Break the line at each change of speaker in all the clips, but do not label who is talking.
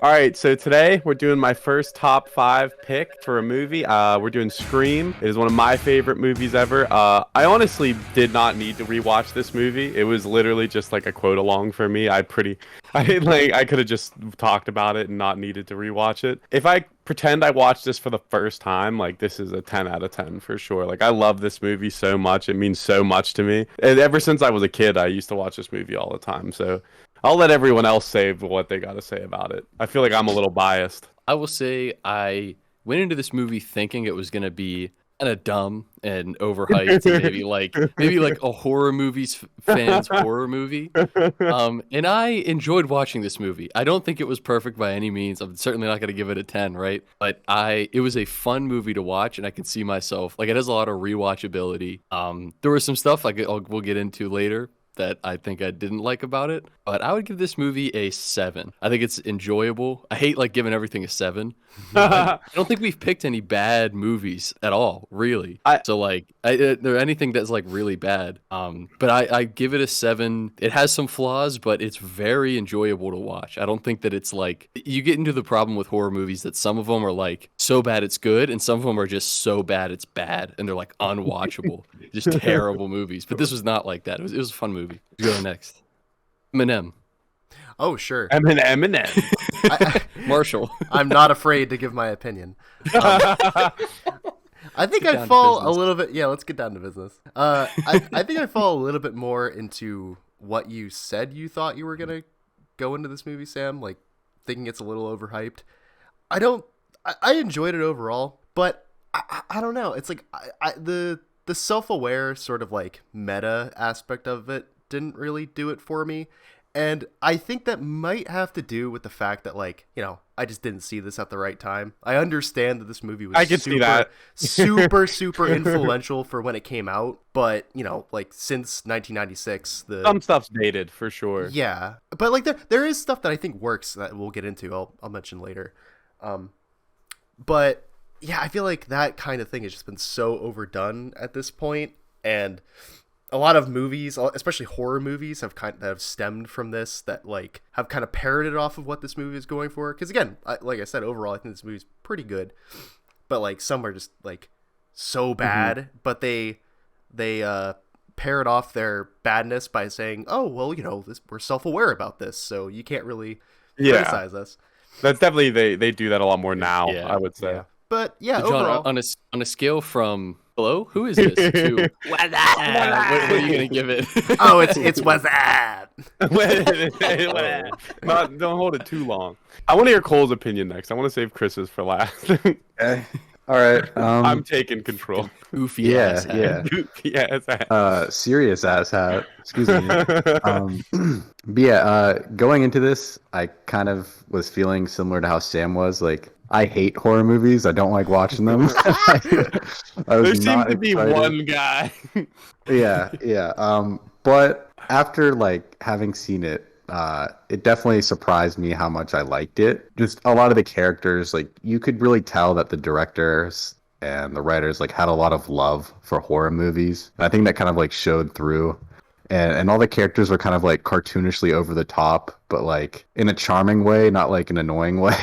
All right, so today we're doing my first top five pick for a movie. We're doing Scream. It is one of my favorite movies ever. I honestly did not need to rewatch this movie. It was literally just like a quote along for me. I could have just talked about it and not needed to rewatch it. If I pretend I watched this for the first time, like this is a 10 out of 10 for sure. Like I love this movie so much. It means so much to me. And ever since I was a kid, I used to watch this movie all the time. So I'll let everyone else say what they got to say about it. I feel like I'm a little biased.
I will say I went into this movie thinking it was gonna be kind of dumb and overhyped, and maybe like a horror movies fans horror movie. And I enjoyed watching this movie. I don't think it was perfect by any means. I'm certainly not gonna give it a 10, right? But it was a fun movie to watch, and I can see myself like it has a lot of rewatchability. There was some stuff we'll get into later that I think I didn't like about it, but I would give this movie a 7. I think it's enjoyable. I hate like giving everything a 7. I don't think we've picked any bad movies at all, really.
I
So like, there anything that's like really bad. But I give it a 7. It has some flaws, but it's very enjoyable to watch. I don't think that it's like you get into the problem with horror movies that some of them are like so bad it's good, and some of them are just so bad it's bad, and they're like unwatchable, just terrible movies. But this was not like that. It was a fun movie. Let's go next. Eminem.
Oh, sure.
Eminem.
I,
Marshall.
I'm not afraid to give my opinion. I think
Get
I
down to
fall a
business.
little bit. Yeah, let's get down to business. I think I fall a little bit more into what you said you thought you were gonna go into this movie, Sam. Like thinking it's a little overhyped. I don't. I enjoyed it overall, but I don't know. It's like the self-aware sort of like meta aspect of it didn't really do it for me. And I think that might have to do with the fact that, like, I just didn't see this at the right time. I understand that this movie was
I can see that.
super influential for when it came out. But, like, since 1996,
Some stuff's dated for sure.
yeah. But, like, there is stuff that I think works that we'll get into. I'll mention later. But, yeah, I feel like that kind of thing has just been so overdone at this point. And a lot of movies, especially horror movies, that have stemmed from this, that like have kind of parroted off of what this movie is going for. Because again, like I said, overall, I think this movie's pretty good, but like some are just like so bad, but they parrot off their badness by saying, "Oh, well, we're self-aware about this, so you can't really criticize us."
That's definitely they do that a lot more now,
Yeah.
I would say.
Yeah. But yeah,
So John,
overall,
on a scale from hello, who is this? To what are you gonna give it?
oh, it's what's that?
Don't hold it too long. I want to hear Cole's opinion next. I want to save Chris's for last.
Okay. All right.
I'm taking control.
Goofy
Yeah,
ass hat.
Yeah,
serious ass hat. Excuse me. But yeah, going into this, I kind of was feeling similar to how Sam was. Like, I hate horror movies. I don't like watching them.
there seems to be one guy.
Yeah. But after like having seen it, it definitely surprised me how much I liked it. Just a lot of the characters, like you could really tell that the directors and the writers like had a lot of love for horror movies. And I think that kind of like showed through. And all the characters were kind of like cartoonishly over the top, but like in a charming way, not like an annoying way.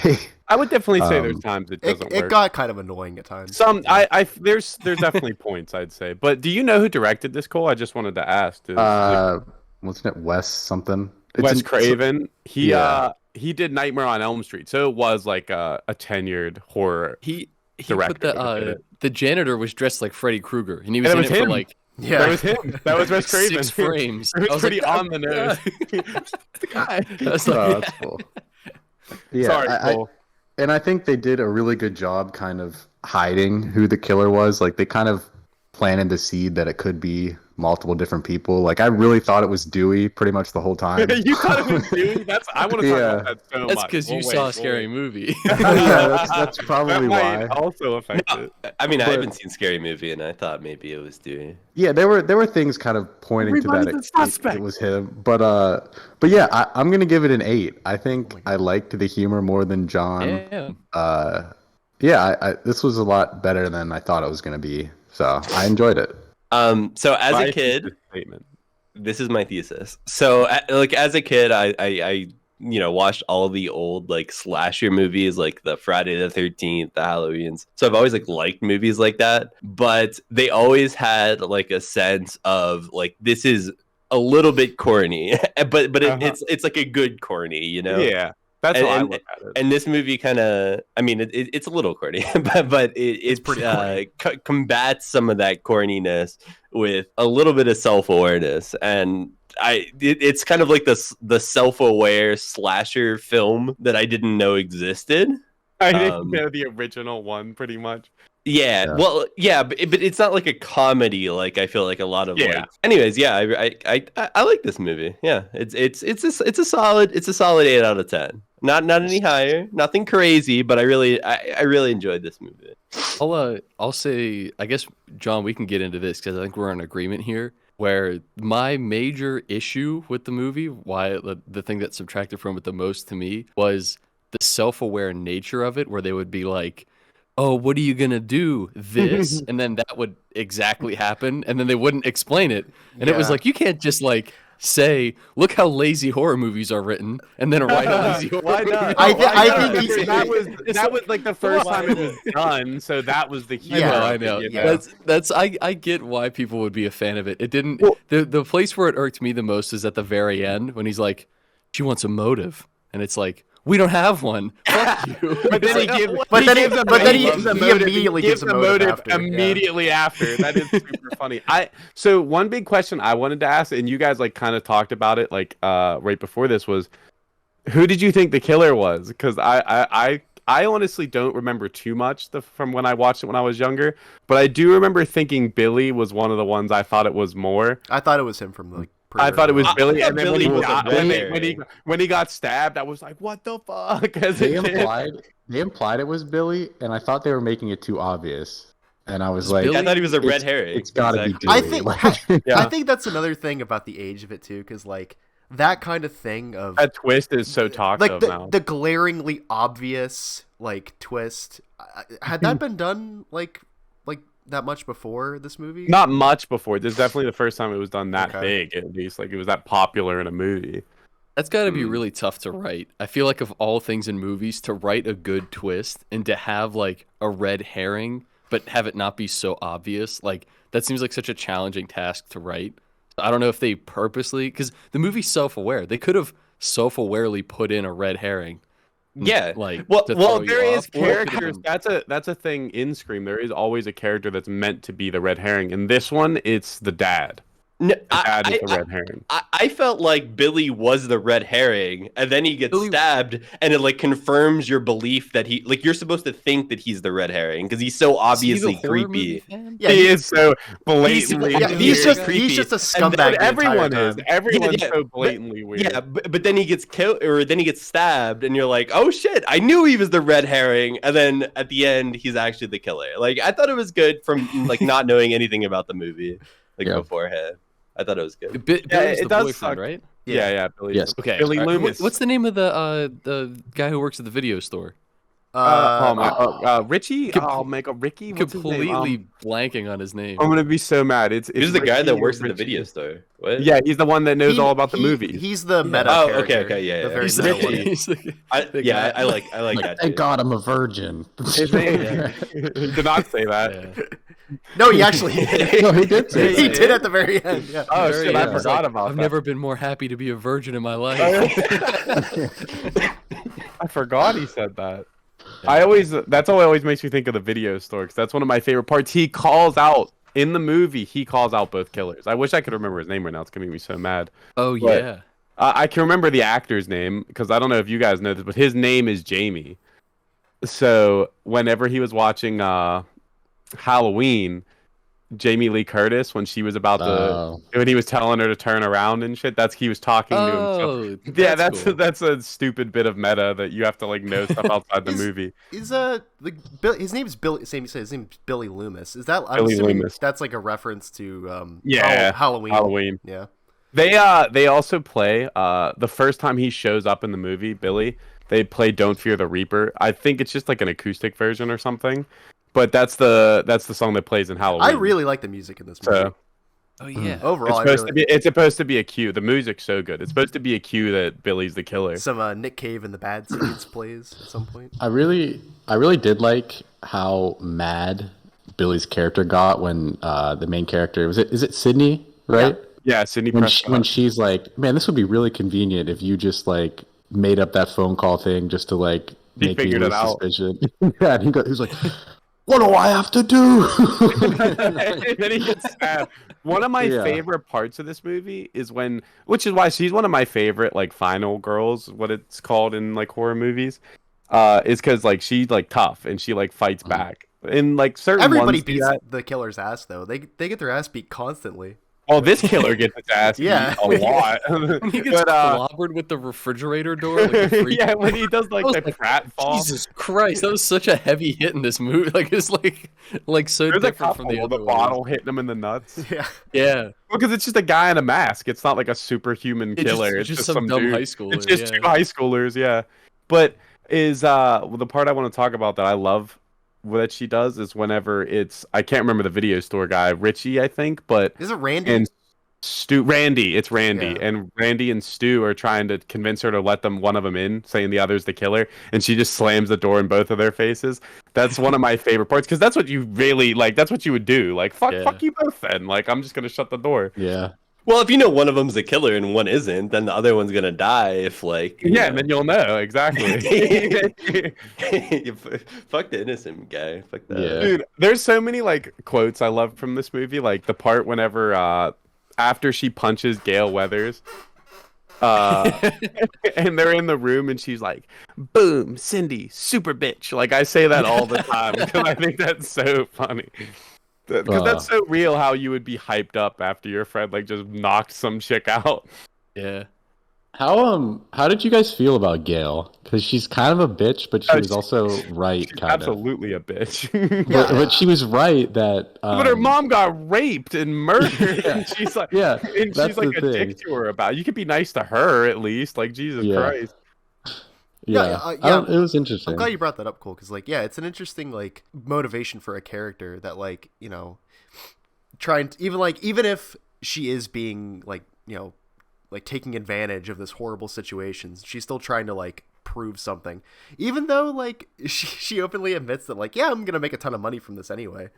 I would definitely say there's times it doesn't work.
It got kind of annoying at times.
There's definitely points I'd say. But do you know who directed this, Cole? I just wanted to ask.
Wasn't it Wes something?
Wes Craven.
Yeah.
He did Nightmare on Elm Street, so it was like a tenured horror.
He
Director
put the janitor was dressed like Freddy Krueger, and he was
And
in
it
it
was
for
him.
like
Yeah,
That was him. That was Wes Craven.
6 frames.
It
I
was
was
pretty
like,
on the nose. the guy.
I was
Oh,
like,
that's cool. Yeah,
Sorry, Cole.
and I think they did a really good job kind of hiding who the killer was. Like they kind of planted the seed that it could be multiple different people. Like I really thought it was Dewey pretty much the whole time.
You thought it was dude? I want to talk about that so
that's
much.
because you saw a scary movie.
Yeah, that's probably
That might
why.
also affect it.
I mean, I
But-
haven't seen Scary Movie, and I thought maybe it was Dewey.
Yeah, there were things kind of pointing to
Everybody's
that
a suspect.
it was him. But yeah, I'm gonna give it an 8. I think I liked the humor more than John.
Yeah.
This was a lot better than I thought it was gonna be. So I enjoyed it.
So
My
as a kid,
statement.
this is my thesis. So like as a kid, I watched all the old like slasher movies, like the Friday the 13th, the Halloweens. So I've always like liked movies like that, but they always had like a sense of like this is a little bit corny, but it's like a good corny,
Yeah, that's how I
and,
look at it.
and this movie kind of, I mean, it's a little corny, but it's
pretty corny.
Combats some of that corniness with a little bit of self-awareness, and it's kind of like the self-aware slasher film that I didn't know existed.
I didn't know the original one, pretty much.
Yeah, well, yeah, but it's not like a comedy. Like I feel like a lot of like. Anyways, yeah, I like this movie. Yeah, it's a solid 8 out of 10. Not any higher, nothing crazy, but I really enjoyed this movie.
I'll say, I guess, John, we can get into this because I think we're in agreement here. Where my major issue with the movie, why the thing that subtracted from it the most to me, was the self-aware nature of it, where they would be like, oh, what are you gonna do? This, and then that would exactly happen, and then they wouldn't explain it, and it was like, you can't just like say, look how lazy horror movies are written, and then write a lazy horror
Why
movie.
not?
I think
that was like the first time it was done, so that was the hero.
I know. That's I get why people would be a fan of it. It didn't. The place where it irked me the most is at the very end when he's like, she wants a motive, and it's like, we don't have one. Fuck you.
But then he
immediately gives a motive
immediately after. That is super funny. So one big question I wanted to ask, and you guys like kind of talked about it like right before this, was who did you think the killer was? Because I honestly don't remember too much from when I watched it when I was younger, but I do remember thinking Billy was one of the ones I thought it was more.
I thought it was him from like.
I thought it was Billy, and then
Billy
when he got stabbed, I was like, "What the fuck?"
They implied it was Billy, and I thought they were making it too obvious. And I was like,
I thought he was a red herring.
It's gotta be Billy.
I think that's another thing about the age of it too, because like that kind of thing of
that twist is so talked
like
of now.
The glaringly obvious like twist. Had that been done like that much before this movie?
Not much before. This is definitely the first time it was done that
Okay.
big, at least. Like it was that popular in a movie.
That's got to be really tough to write. I feel like of all things in movies, to write a good twist and to have like a red herring, but have it not be so obvious, like that seems like such a challenging task to write. I don't know if they purposely, because the movie's self-aware. They could have self-awarely put in a red herring.
Yeah,
like
well,
there
is
Characters. That's a thing in Scream. There is always a character that's meant to be the red herring. In this one, it's the dad.
No,
The dad is the red herring.
I felt like Billy was the red herring, and then he gets stabbed, and it like confirms your belief that you're supposed to think that he's the red herring because he's so obviously creepy.
Yeah,
he is so blatantly.
he's just a scumbag.
Everyone's so blatantly weird.
Yeah, but then he gets killed, or then he gets stabbed, and you're like, oh shit, I knew he was the red herring, and then at the end he's actually the killer. Like I thought it was good from like not knowing anything about the movie beforehand. I thought it was good.
Billy's the
does
boyfriend,
suck.
right?
Yeah, Billy.
Yes.
Okay.
Billy
all right.
Loomis.
What's the name of the guy who works at the video store?
Richie. I'll make a Ricky. What's his name?
Completely blanking on his name.
I'm gonna be so mad. It's
Who's the guy
Ricky
that
or
works at the
Richie.
video store? What?
Yeah, he's the one that knows all about the movies.
He's the meta.
Oh,
character,
okay, yeah,
the very
He's
meta
the-
one.
he's the-
I like that.
Thank
Too.
God I'm a virgin.
His name. He did not say that.
Yeah.
No, he actually did.
No, he did say
He
that.
did at the very end. Yeah.
Oh
Very
shit! I
good. It's
forgot
like,
about
I've
that.
never been more happy to be a virgin in my life.
I forgot he said that. That's all always makes me think of the video store because that's one of my favorite parts. He calls out in the movie. He calls out both killers. I wish I could remember his name right now. It's gonna make me so mad.
Oh
But-
yeah.
I can remember the actor's name because I don't know if you guys know this, but his name is Jamie. So whenever he was watching Halloween, Jamie Lee Curtis, when she was about when he was telling her to turn around and shit, he was talking to himself.
Oh,
Yeah,
cool.
that's a stupid bit of meta that you have to like know stuff outside the movie.
His name is Billy. Same you say. His name is Billy Loomis. Is that? I'm
Billy
assuming
Loomis.
that's like a reference to
Halloween.
Halloween. Yeah.
They also play the first time he shows up in the movie, Billy. They play "Don't Fear the Reaper." I think it's just like an acoustic version or something, but that's the song that plays in Halloween.
I really like the music in this movie.
So
Oh yeah.
Overall, I really
It's supposed to be a cue. The music's so good. It's supposed to be a cue that Billy's the killer.
some Nick Cave in the Bad Seeds plays at some point.
I really did like how mad Billy's character got when the main character is it Sydney, right?
Yeah, Sidney
When
Prescott.
she's like, man, this would be really convenient if you just like made up that phone call thing just to like
He
make me
figured it
lose
out.
suspicion. Yeah, and he's like, what do I have to do?
And then he gets stabbed. One of my
Yeah.
favorite parts of this movie is which is why she's one of my favorite like final girls, what it's called in like horror movies, is because like she's like tough and she like fights back. In like certain
Everybody
ones do
beats
that.
the killer's ass though. They get their ass beat constantly.
Well, this killer gets his ass beat
Yeah.
a lot.
When he gets
But,
clobbered with the refrigerator door, like a freak.
yeah, when he does like
I was
the
like,
pratfall.
Jesus Christ, that was such a heavy hit in this movie. Like it's like so
There's a
different from
couple
the
of the
other
bottle
ones.
hitting him in the nuts.
Yeah.
Yeah,
Because it's just a guy in a mask. It's not like a superhuman
It's just-
killer.
it's
It's
just
just
some
some
dumb
dude.
high schooler,
It's just
yeah.
two high schoolers, yeah. But the part I want to talk about that I love that she does is whenever I can't remember the video store guy, Richie, I think, but
Is it Randy?
and Randy, it's Randy,
Yeah.
and Randy and Stu are trying to convince her to let one of them in, saying the other's the killer, and she just slams the door in both of their faces. That's one of my favorite parts because that's what you really like. That's what you would do. Like fuck you both. Then like I'm just gonna shut the door.
Yeah.
Well, if you know one of them's a killer and one isn't, then the other one's gonna die. If like
Yeah, and then you'll know exactly.
Fuck the innocent guy. Fuck that.
Yeah.
Dude, there's so many like quotes I love from this movie. Like the part whenever after she punches Gale Weathers, and they're in the room and she's like, "Boom, Cindy, super bitch." Like I say that all the time because I think that's so funny. Because that's so real. How you would be hyped up after your friend like just knocked some chick out.
yeah.
How did you guys feel about Gail? Because she's kind of a bitch, but she was also right,
She's
kind of.
absolutely a bitch.
But she was right that.
But her mom got raped and murdered,
Yeah.
and she's like,
Yeah,
and
that's
she's like
the
a
thing.
dick to her about it. You could be nice to her at least, like Jesus
Yeah.
Christ.
Yeah, it was interesting.
I'm glad you brought that up, Cole, because like, yeah, it's an interesting like motivation for a character that like trying to, even if she is being like like taking advantage of this horrible situations, she's still trying to like prove something, even though like she openly admits that like, yeah, I'm gonna make a ton of money from this anyway.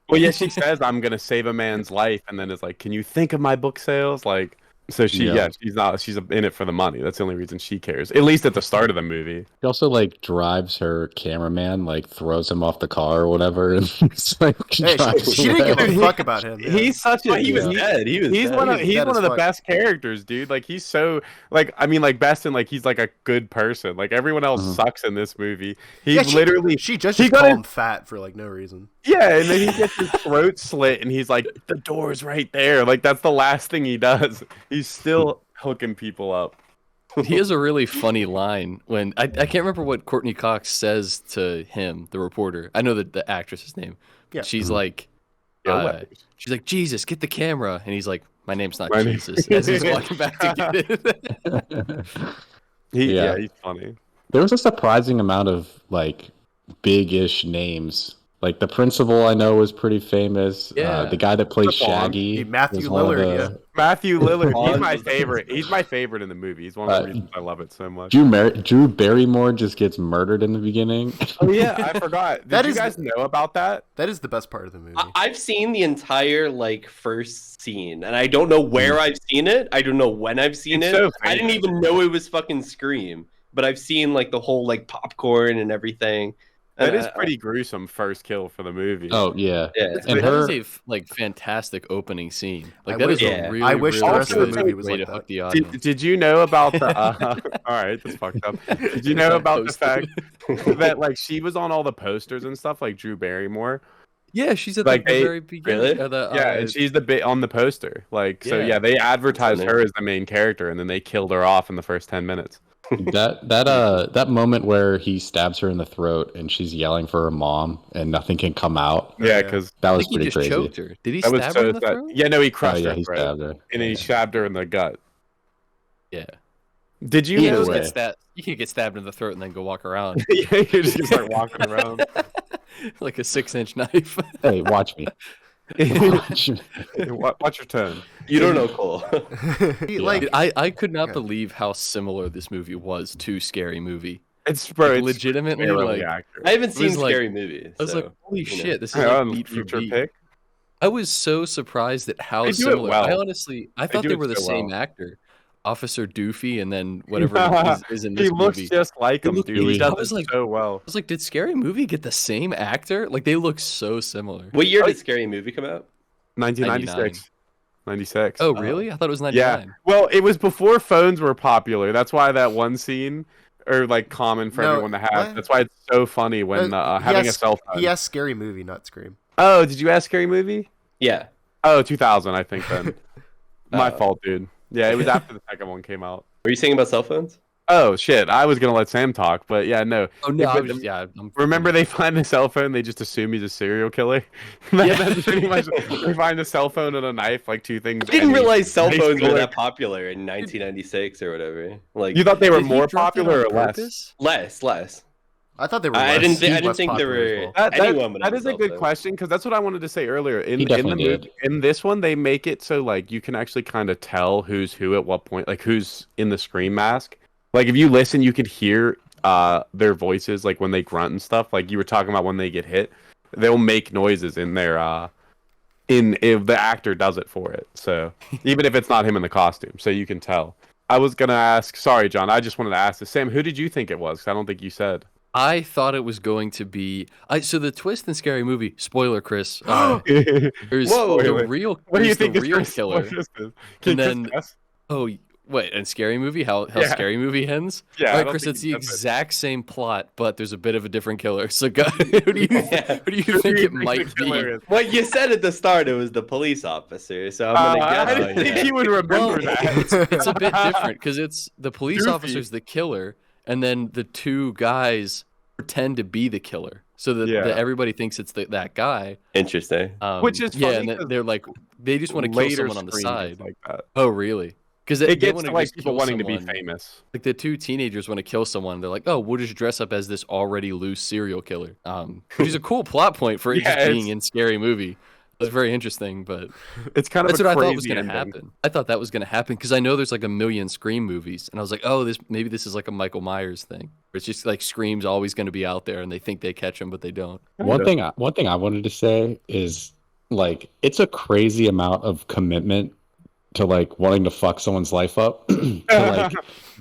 Well, yeah, she says I'm gonna save a man's life, and then is like, "Can you think of my book sales?" Like, so she's in it for the money. That's the only reason she cares. At least at the start of the movie.
She also like drives her cameraman, like throws him off the car or whatever, and it's like
Hey, she didn't give a fuck about him. Yeah.
He's such a
He was
he-
dead. He was
He's
dead.
one of
He's dead as
the
fuck.
best characters, dude. Like he's so like I mean like best in like he's like a good person. Like everyone else sucks in this movie. He
Yeah, she
literally
she just
he got
called
it-
him fat for like no reason.
yeah, and then he gets his throat slit, and he's like, "The door's right there." Like that's the last thing he does. He's still hooking people up.
He has a really funny line when I can't remember what Courtney Cox says to him, the reporter. I know the actress's name.
Yeah.
She's like,
Gale Weathers.
she's like, Jesus, get the camera, and he's like, my name's not
My name-
Jesus. As he's walking back to get it.
Yeah.
He's funny.
There was a surprising amount of like big-ish names. Like the principal, I know, was pretty famous.
Yeah.
The guy that plays
That's on.
Shaggy,
Hey, Matthew
was one of
Lillard,
the-
Matthew Lillard, he's
On-
my favorite. He's my favorite in the movie. He's one of the reasons I love it so much.
Drew Barrymore just gets murdered in the beginning.
Oh yeah, I forgot. Did
That
you
is
guys know about that?
That is the best part of the movie.
I've seen the entire like first scene, and I don't know where I've seen it. I don't know when I've seen
It's
it.
so
I didn't
famous.
even know it was fucking Scream, but I've seen like the whole like popcorn and everything.
That
And
is pretty gruesome first kill for the movie.
Oh yeah,
Yeah.
and
That
her.
is a like fantastic opening scene. Like
I
that
wish-
is
yeah.
a really,
I wish
really
the rest of the
good
movie was
way
like
to hook
that.
the audience.
Did you know about the? All right, that's fucked up. Did you know about the fact that like she was on all the posters and stuff, like Drew Barrymore?
Yeah, she's at
Like,
the
they-
very beginning.
really?
Of the,
Yeah, and she's the bit on the poster. Like, so
Yeah.
yeah, they advertised
That's
her as the main character, and then they killed her off in the first 10 minutes.
That moment where he stabs her in the throat and she's yelling for her mom and nothing can come out.
Yeah, because
That
I
was
think he
pretty
just
crazy.
choked her. Did he
that was
stab her
so
in the
sad.
throat?
Yeah, no, he
Oh
crushed
yeah,
her,
he
throat,
stabbed her.
and then he
Yeah.
stabbed her in the gut.
Yeah.
Did you
You
Either
know?
can't,
way.
get stabbed, you can't get stabbed in the throat and then go walk around
Yeah, you just start walking around.
like a 6-inch knife.
Hey, watch me.
Watch your tone.
You don't know Cole.
Like,
I could not
Okay.
believe how similar this movie was to Scary Movie.
It's bro.
Like,
It's
legitimately,
scarily
like,
accurate.
I haven't
It
seen
was like-
Scary Movie.
I was like, holy
you know.
shit, this is like beat for
future
beat.
pick.
I was so surprised at how
They do it
similar. I
well.
honestly, I
They
thought
do
they
it
were the
so
same
well.
actor, Officer Doofy, and then whatever is in this
He looks
movie.
just like
They
him,
look-
dude. He
I
does
was
it
like-
so well.
I was like, did Scary Movie get the same actor? Like, they look so similar.
What year did Scary Movie come out?
1996. 96.
Oh, really? I thought it was
Yeah.
99.
Well, it was before phones were popular. That's why that one scene, or like common for
No,
everyone to have.
what?
That's why it's so funny when having a cell phone.
He asked Scary Movie, not Scream.
Oh, did you ask Scary Movie?
Yeah.
Oh, 2000, I think then. My
Oh.
fault, dude. Yeah, it was after the second one came out.
Were you saying about cell phones?
Oh shit! I was gonna let Sam talk, but yeah, no.
Oh, no, I
If
was
it-
yeah. I'm
Remember, they find the cell phone. They just assume he's a serial killer. That's pretty much. They find a cell phone and a knife, like two things.
I didn't
any
realize cell
high
phones were
schooler-
that popular in 1996 or whatever. Like,
You thought they were
Did he
more
drop that
popular or
on
less?
purpose?
less.
I thought they were.
I
less-
didn't think
less
there
popular as
were
well.
anyone would have
that
a
is a
cell
good
phone.
question because that's what I wanted to say earlier.
He
In the
definitely
movie,
did.
in this one, they make it so like you can actually kind of tell who's who at what point, like who's in the scream mask. Like if you listen, you could hear their voices, like when they grunt and stuff. Like you were talking about when they get hit, they'll make noises in their if the actor does it for it. So even if it's not him in the costume, so you can tell. I was gonna ask. Sorry, John. I just wanted to ask this. Sam, who did you think it was? 'Cause I don't think you said.
I thought it was going to be. So the twist in Scary Movie. Spoiler, Chris.
What
There's
Whoa,
the
wait.
real.
do you
there's
think
the
is
real
Chris-
killer?
what is this?
And
Can Chris
then-
guess?
Oh, wait, and Scary Movie? How
Yeah.
Scary Movie ends?
Yeah, I
All right,
don't
Chris,
think
it's
he
the
does it.
exact same plot, but there's a bit of a different killer. So, go, who do you think it might be?
Well, you said at the start it was the police officer, so I'm gonna guess.
I didn't think he would remember
Well,
that.
it's a bit different because it's the police
Goofy.
officer's the killer, and then the two guys pretend to be the killer, so that,
Yeah.
that everybody thinks it's that guy.
Interesting.
Which is
yeah,
funny
and
'cause
they're like they just want to kill
Later
someone on the
screens
side.
like that.
Oh, really? Because
It
they
gets
want
to
to
like
just
people
kill
wanting to be
someone.
famous.
Like the two teenagers want to kill someone. They're like, "Oh, we'll just dress up as this already loose serial killer," which is a cool plot point for it
Yeah,
just being
it's-
in Scary Movie. It's very interesting, but
It's kind of
that's
a
what I
crazy
thought was going to
ending.
happen. I thought that was going to happen because I know there's like a million Scream movies, and I was like, "Oh, maybe this is like a Michael Myers thing. Where it's just like Scream's always going to be out there, and they think they catch him, but they don't."
One thing I wanted to say is like it's a crazy amount of commitment to like wanting to fuck someone's life up to like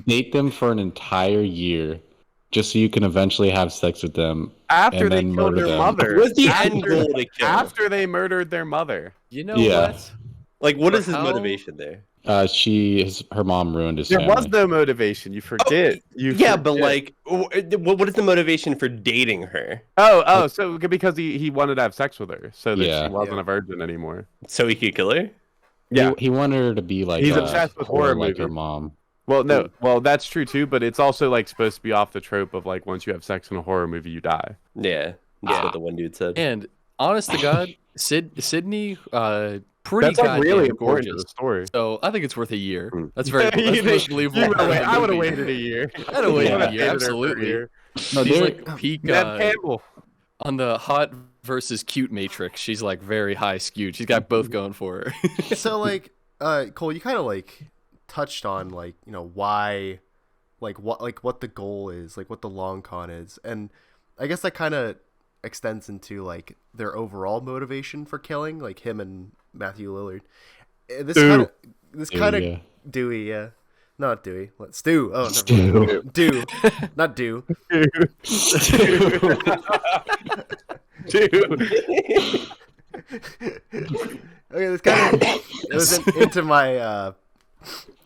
date them for an entire year just so you can eventually have sex with them.
After
And
they
then
killed
murder
their
them.
mother.
What's the
After-
end goal to kill?
After they murdered their mother.
You know
Yeah.
what?
Like, what
For
is his
how-
motivation there?
Her mom ruined his
There
family.
was no motivation. You forget.
Yeah, but like, what is the motivation for dating her?
So because he wanted to have sex with her, so that
Yeah.
she wasn't
Yeah.
a virgin anymore.
So he could kill her?
Yeah.
He wanted her to be like
He's
a
obsessed with
whore
horror
like her
movies.
mom.
Well, no, well that's true too, but it's also like supposed to be off the trope of like once you have sex in a horror movie, you die.
Yeah, that's what the one dude said.
And honest to God, Sydney, pretty
That's like
goddamn
really important to
gorgeous.
the story.
So I think it's worth a year.
Hmm.
That's very that's
You
the most
think-
believable.
I would have
movie.
waited a year.
I'd have waited
I
a
would've
year,
dated her for a
absolutely.
year.
No,
She's
there-
like peak
Ned Campbell.
on the hot versus cute matrix. She's like very high skewed. She's got both going for her.
So like, Cole, you kind of like touched on like why, like what the goal is, like what the long con is, and I guess that kind of extends into like their overall motivation for killing, like him and Matthew Lillard. This kind of
Yeah.
Dewey, yeah, not Dewey. What Stu? Oh, never
Stu.
mind. Dew, not Dew.
Dude.
Okay, this kind of goes into my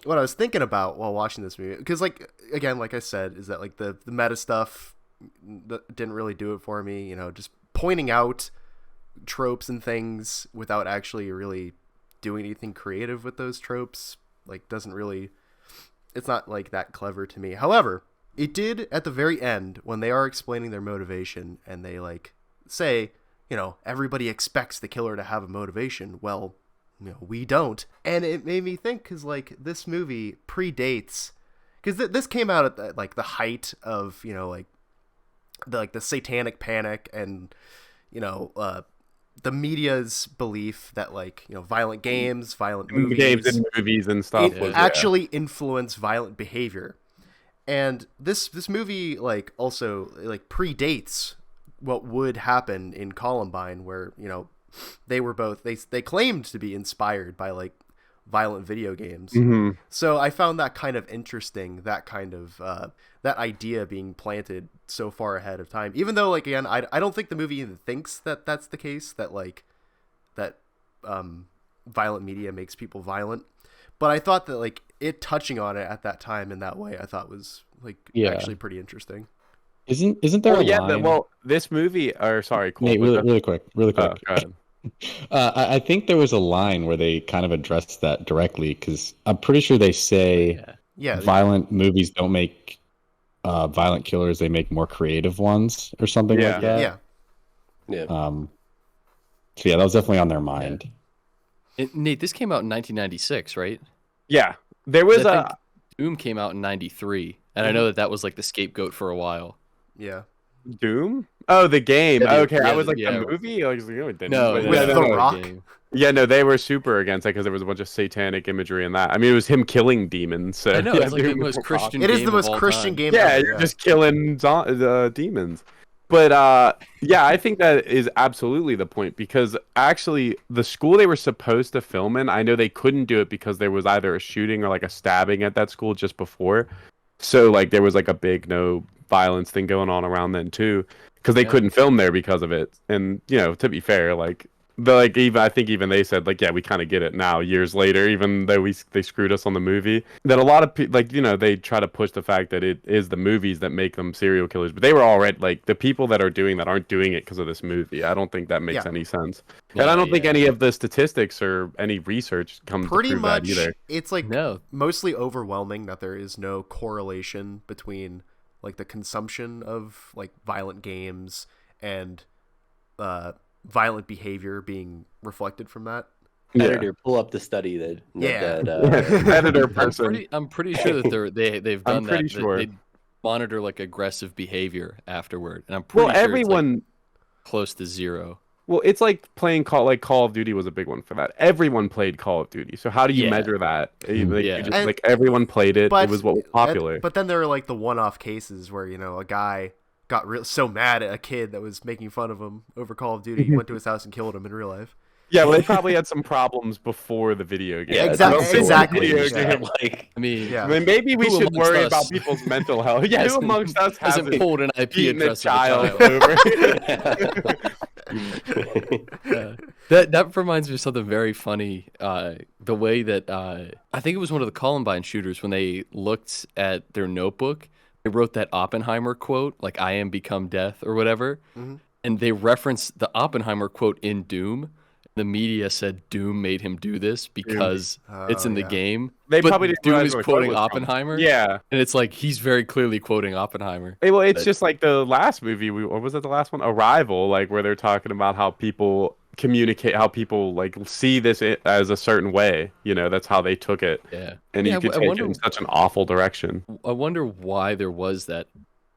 what I was thinking about while watching this movie, because like again, like I said, is that like the meta stuff that didn't really do it for me. Just pointing out tropes and things without actually really doing anything creative with those tropes, like doesn't really. It's not like that clever to me. However, it did at the very end when they are explaining their motivation and they like say, everybody expects the killer to have a motivation. Well, we don't. And it made me think, because like this movie predates, because this came out at the height of the satanic panic and the media's belief that like violent games, violent
Games
movies,
and movies and stuff
it
was
actually influence violent behavior. And this movie like also like predates what would happen in Columbine, where they were both they claimed to be inspired by like violent video games.
Mm-hmm.
So I found that kind of interesting, that kind of that idea being planted so far ahead of time, even though like again I don't think the movie even thinks that that's the case, that like that violent media makes people violent. But I thought that like it touching on it at that time in that way, I thought was like actually pretty interesting.
Isn't there
Well,
a
yeah.
line?
This movie, or sorry, Cole,
Nate,
was that-
really quick.
Oh, go ahead.
I think there was a line where they kind of addressed that directly, because I'm pretty sure they say
Yeah,
violent movies don't make violent killers; they make more creative ones, or something like that.
yeah.
So yeah, that was definitely on their mind.
Nate, this came out in 1996, right?
Yeah, there was
I
a.
think Doom came out in 93, and I know that was like the scapegoat for a while.
Yeah.
Doom? Oh, the game.
Yeah,
okay, I
yeah,
was like
yeah.
the movie. I was like, no, it didn't.
No,
But
With
yeah,
The
no,
Rock?
game.
Yeah, no, they were super against that because there was a bunch of satanic imagery in that. I mean, it was him killing demons. So
I know,
yeah,
it's like the
Doom
most
was
Christian
It is
game
the
of
most
all
Christian
time.
game
Yeah,
ever.
you're just killing demons. But yeah, I think that is absolutely the point, because actually the school they were supposed to film in, I know they couldn't do it because there was either a shooting or like a stabbing at that school just before. So like there was like a big no violence thing going on around then too, because they couldn't film there because of it. And to be fair, even I think even they said like, yeah, we kind of get it now years later, even though they screwed us on the movie. That a lot of people they try to push the fact that it is the movies that make them serial killers, but they were already like the people that are doing that aren't doing it because of this movie. I don't think that makes any sense, and I don't think any of the statistics or any research comes
Pretty
to prove
much,
that either.
it's like
No.
mostly overwhelming that there is no correlation between like the consumption of like violent games and violent behavior being reflected from that.
Editor, pull up the study that.
Yeah.
Editor person.
I'm pretty sure that they've done
I'm pretty
that.
sure.
They monitor like aggressive behavior afterward, and I'm pretty
Well,
sure
everyone.
it's like close to zero.
Well, it's like playing Call of Duty was a big one for that. Everyone played Call of Duty. So how do you
Yeah.
measure that?
Yeah.
Like everyone played it. It was what was popular.
But then there are like the one-off cases where a guy got so mad at a kid that was making fun of him over Call of Duty, he went to his house and killed him in real life.
Yeah, well, they probably had some problems before the video game.
Yeah,
exactly.
Video
Yeah.
game.
Like,
I mean,
Yeah.
I mean, maybe we
Who
should
amongst
worry
us
about people's mental health. Yeah, who amongst us
hasn't
hasn't
pulled an IP
beaten a
address
child
of a
over?
That reminds me of something very funny. The way that I think it was one of the Columbine shooters, when they looked at their notebook, they wrote that Oppenheimer quote, like "I am become death" or whatever, and they referenced the Oppenheimer quote in Doom. The media said Doom made him do this because it's in the game.
They
but
probably didn't
Doom
realize
is
where the
quoting
quote was from.
Oppenheimer.
Yeah.
And it's like he's very clearly quoting Oppenheimer.
Well, it's
But-
just like the last movie, or was it the last one? Arrival, like where they're talking about how people communicate, how people like see this as a certain way. That's how they took it.
Yeah.
And
Yeah,
you could
I
take
wonder-
it in such an awful direction.
I wonder why there was that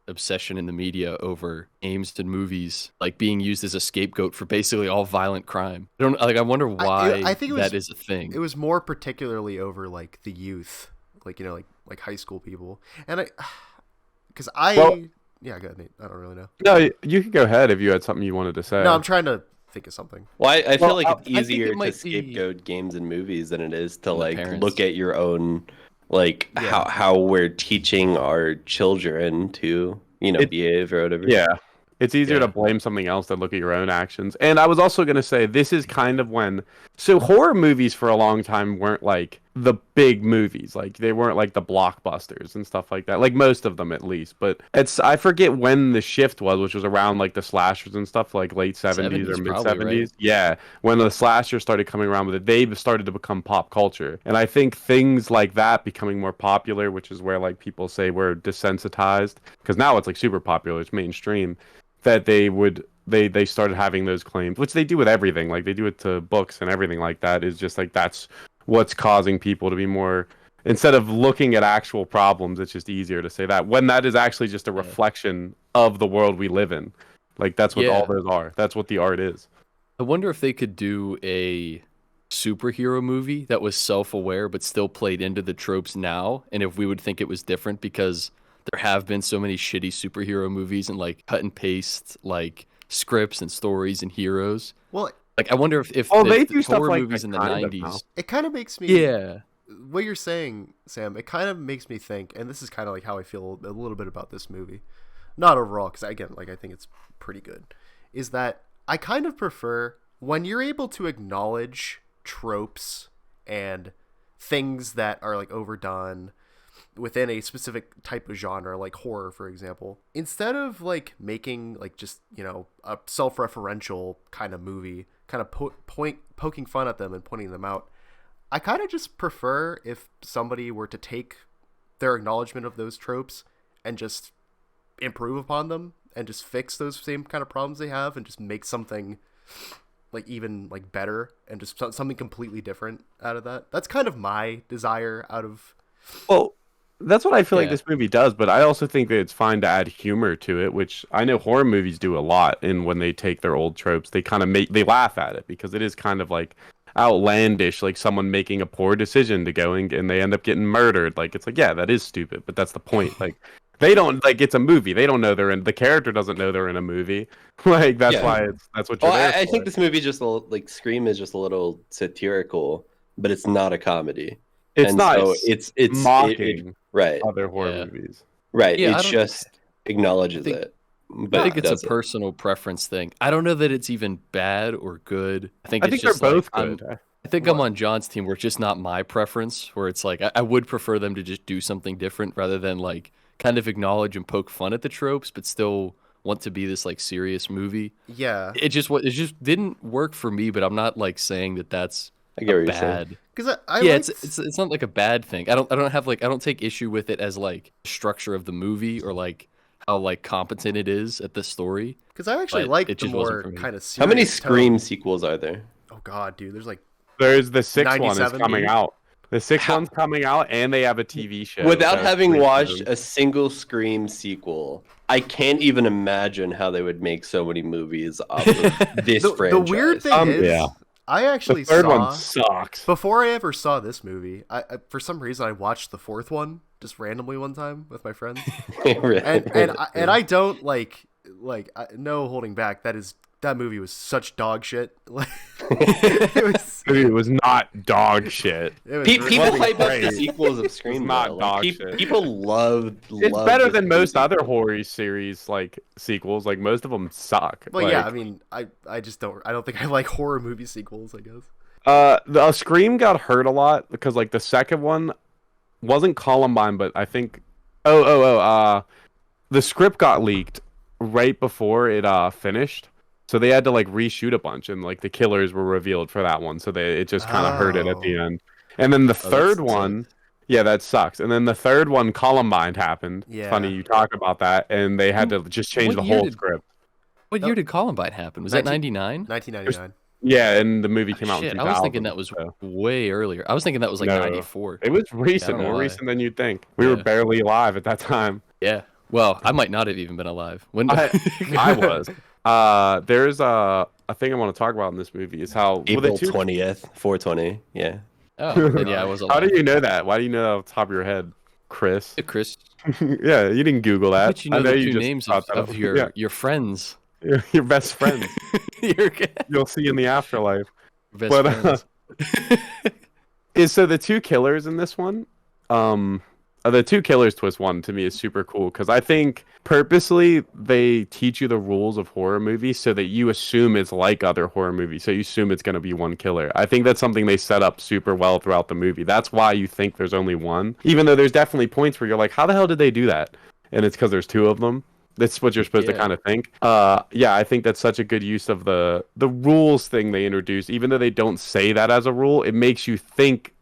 obsession in the media over games and movies like being used as a scapegoat for basically all violent crime. I wonder why
I think it was-
that is a thing.
It was more particularly over like the youth, like like high school people, and
Well-
yeah, go ahead, Nate. I don't really know.
No, you could go ahead if you had something you wanted to say.
No, I'm trying to think of something.
well, I feel
Well,
like
I
it's
think it
easier to
might be-
scapegoat games and movies than it is to
the
like
parents.
look at your own, like how we're teaching our children to behave or whatever.
Yeah. It's easier
Yeah.
to blame something else than look at your own actions. And I was also going to say, this is kind of when... So horror movies for a long time weren't like the big movies. Like they weren't like the blockbusters and stuff like that. Like most of them at least. But I forget when the shift was, which was around like the slashers and stuff, like late 70s or
70s
mid
probably,
70s.
right?
Yeah. When the slashers started coming around with it, they started to become pop culture. And I think things like that becoming more popular, which is where like people say we're desensitized. Because now it's like super popular. It's mainstream. That they started having those claims, which they do with everything. Like they do it to books and everything like that. Is just like that's what's causing people to be more, instead of looking at actual problems, it's just easier to say that when that is actually just a reflection of the world we live in. Like that's what all those are. That's what the art is.
I wonder if they could do a superhero movie that was self-aware but still played into the tropes now, and if we would think it was different because there have been so many shitty superhero movies and like cut and paste like scripts and stories and heroes.
Well,
Like I wonder if,
Oh,
if
they
the
do stuff
horror
like
movies
that
in the
kind of now.
90s.
it kind of makes me.
Yeah.
What you're saying, Sam, it kind of makes me think, and this is kind of like how I feel a little bit about this movie. Not overall, because again, like I think it's pretty good. Is that I kind of prefer when you're able to acknowledge tropes and things that are like overdone within a specific type of genre, like horror, for example. Instead of like making like just a self-referential kind of movie, kind of poking fun at them and pointing them out. I kind of just prefer if somebody were to take their acknowledgement of those tropes and just improve upon them and just fix those same kind of problems they have and just make something like even like better and just something completely different out of that. That's kind of my desire out of.
Well, that's what I feel like
Yeah.
this movie does, but I also think that it's fine to add humor to it, which I know horror movies do a lot. And when they take their old tropes, they kind of they laugh at it because it is kind of like outlandish, like someone making a poor decision to go and they end up getting murdered. Like it's like, yeah, that is stupid, but that's the point. Like they don't like it's a movie. They don't know they're in the character doesn't know they're in a movie. Like that's
Yeah.
why that's what you're
Well,
there
I
for.
think this movie just like Scream is just a little satirical, but it's not a comedy.
It's
And
not
so it's
mocking
right,
other horror
Yeah.
movies.
right.
Yeah, I
It
don't-
just acknowledges
I think-
it,
I
but
think it's a
doesn't.
personal preference thing. I don't know that it's even bad or good. I think
I
it's
think they're
just like,
both
I'm-
good.
I think I'm on John's team where it's just not my preference, where it's like I would prefer them to just do something different rather than like kind of acknowledge and poke fun at the tropes, but still want to be this like serious movie.
Yeah,
It just didn't work for me, but I'm not like saying that that's
I get what you're saying.
bad.
because I
Yeah,
liked-
it's not like a bad thing. I don't have like I don't take issue with it as like structure of the movie or like how like competent it is at the story.
Because I actually
But
like
it
the
just wasn't
more
for me.
kind of serious
How many
tone.
Scream sequels are there?
Oh god, dude, there's like
There's the sixth one is
97,
coming
dude.
out. The sixth
How-
one's coming out, and they have a TV show.
Without
that's
having
pretty
watched
soon.
a single Scream sequel, I can't even imagine how they would make so many movies off of this
the
franchise.
weird thing is,
yeah.
I actually
the third
saw
one sucks.
before I ever saw this movie. I for some reason I watched the fourth one just randomly one time with my friends, and I don't like no holding back. That movie was such dog shit. Like it was.
Dude, it was not dog shit.
It was
People
really
hype up
great.
the sequels of Scream.
It's not
though.
dog
Like,
shit.
people love.
It's better than most other horror series like sequels. Like most of them suck.
Well,
like,
yeah. I mean, I just don't. I don't think I like horror movie sequels. I guess.
the Scream got hurt a lot because like the second one wasn't Columbine, but I think the script got leaked right before it finished. So they had to like reshoot a bunch, and like the killers were revealed for that one. So it just kind of hurt it at the
Oh.
end. And then the
that's
third one, yeah, that sucks. And then the third one, Columbine happened.
Yeah.
Funny you talk about that, and they had to just change
What
the
year
whole
did-
script.
What year did Columbine happen? Was that 99?
1999.
Yeah, and the movie came out in
Shit,
2000.
I was thinking that was
so
way earlier. I was thinking that was like
No.
94.
it was recent,
don't know
more
why.
recent than you'd think. We were
Yeah.
barely alive at that time.
Yeah. Well, I might not have even been alive. When
I was. There's a thing I want to talk about in this movie is how
April 20th, 420. Yeah.
Oh, then yeah, I was alive.
How do you know that? Why do you know that off the top of your head, Chris?
Hey, Chris,
Yeah, you didn't Google that.
but you know
I
the
you
two
just
names
thought
of,
that
of
up.
your
Yeah,
your friends.
your best friends.
Your
You'll see in the afterlife.
best
But,
friends.
So the two killers in this one, the two killers twist one to me is super cool because I think purposely they teach you the rules of horror movies so that you assume it's like other horror movies. So you assume it's going to be one killer. I think that's something they set up super well throughout the movie. That's why you think there's only one, even though there's definitely points where you're like, how the hell did they do that? And it's because there's two of them. That's what you're supposed to
Yeah.
kind of think. Yeah, I think that's such a good use of the rules thing they introduce. Even though they don't say that as a rule, it makes you think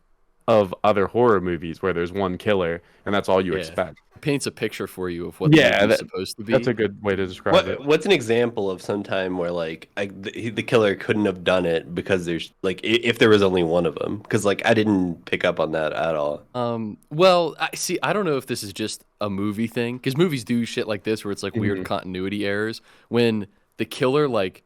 of other horror movies where there's one killer and that's all you
Yeah.
expect.
Paints a picture for you of what the
Yeah,
movie's
that-
supposed to be.
That's a good way to describe it.
What's an example of some time where like the killer couldn't have done it because there's like if there was only one of them? Because like I didn't pick up on that at all.
Well, I don't know if this is just a movie thing because movies do shit like this where it's like weird continuity errors when the killer like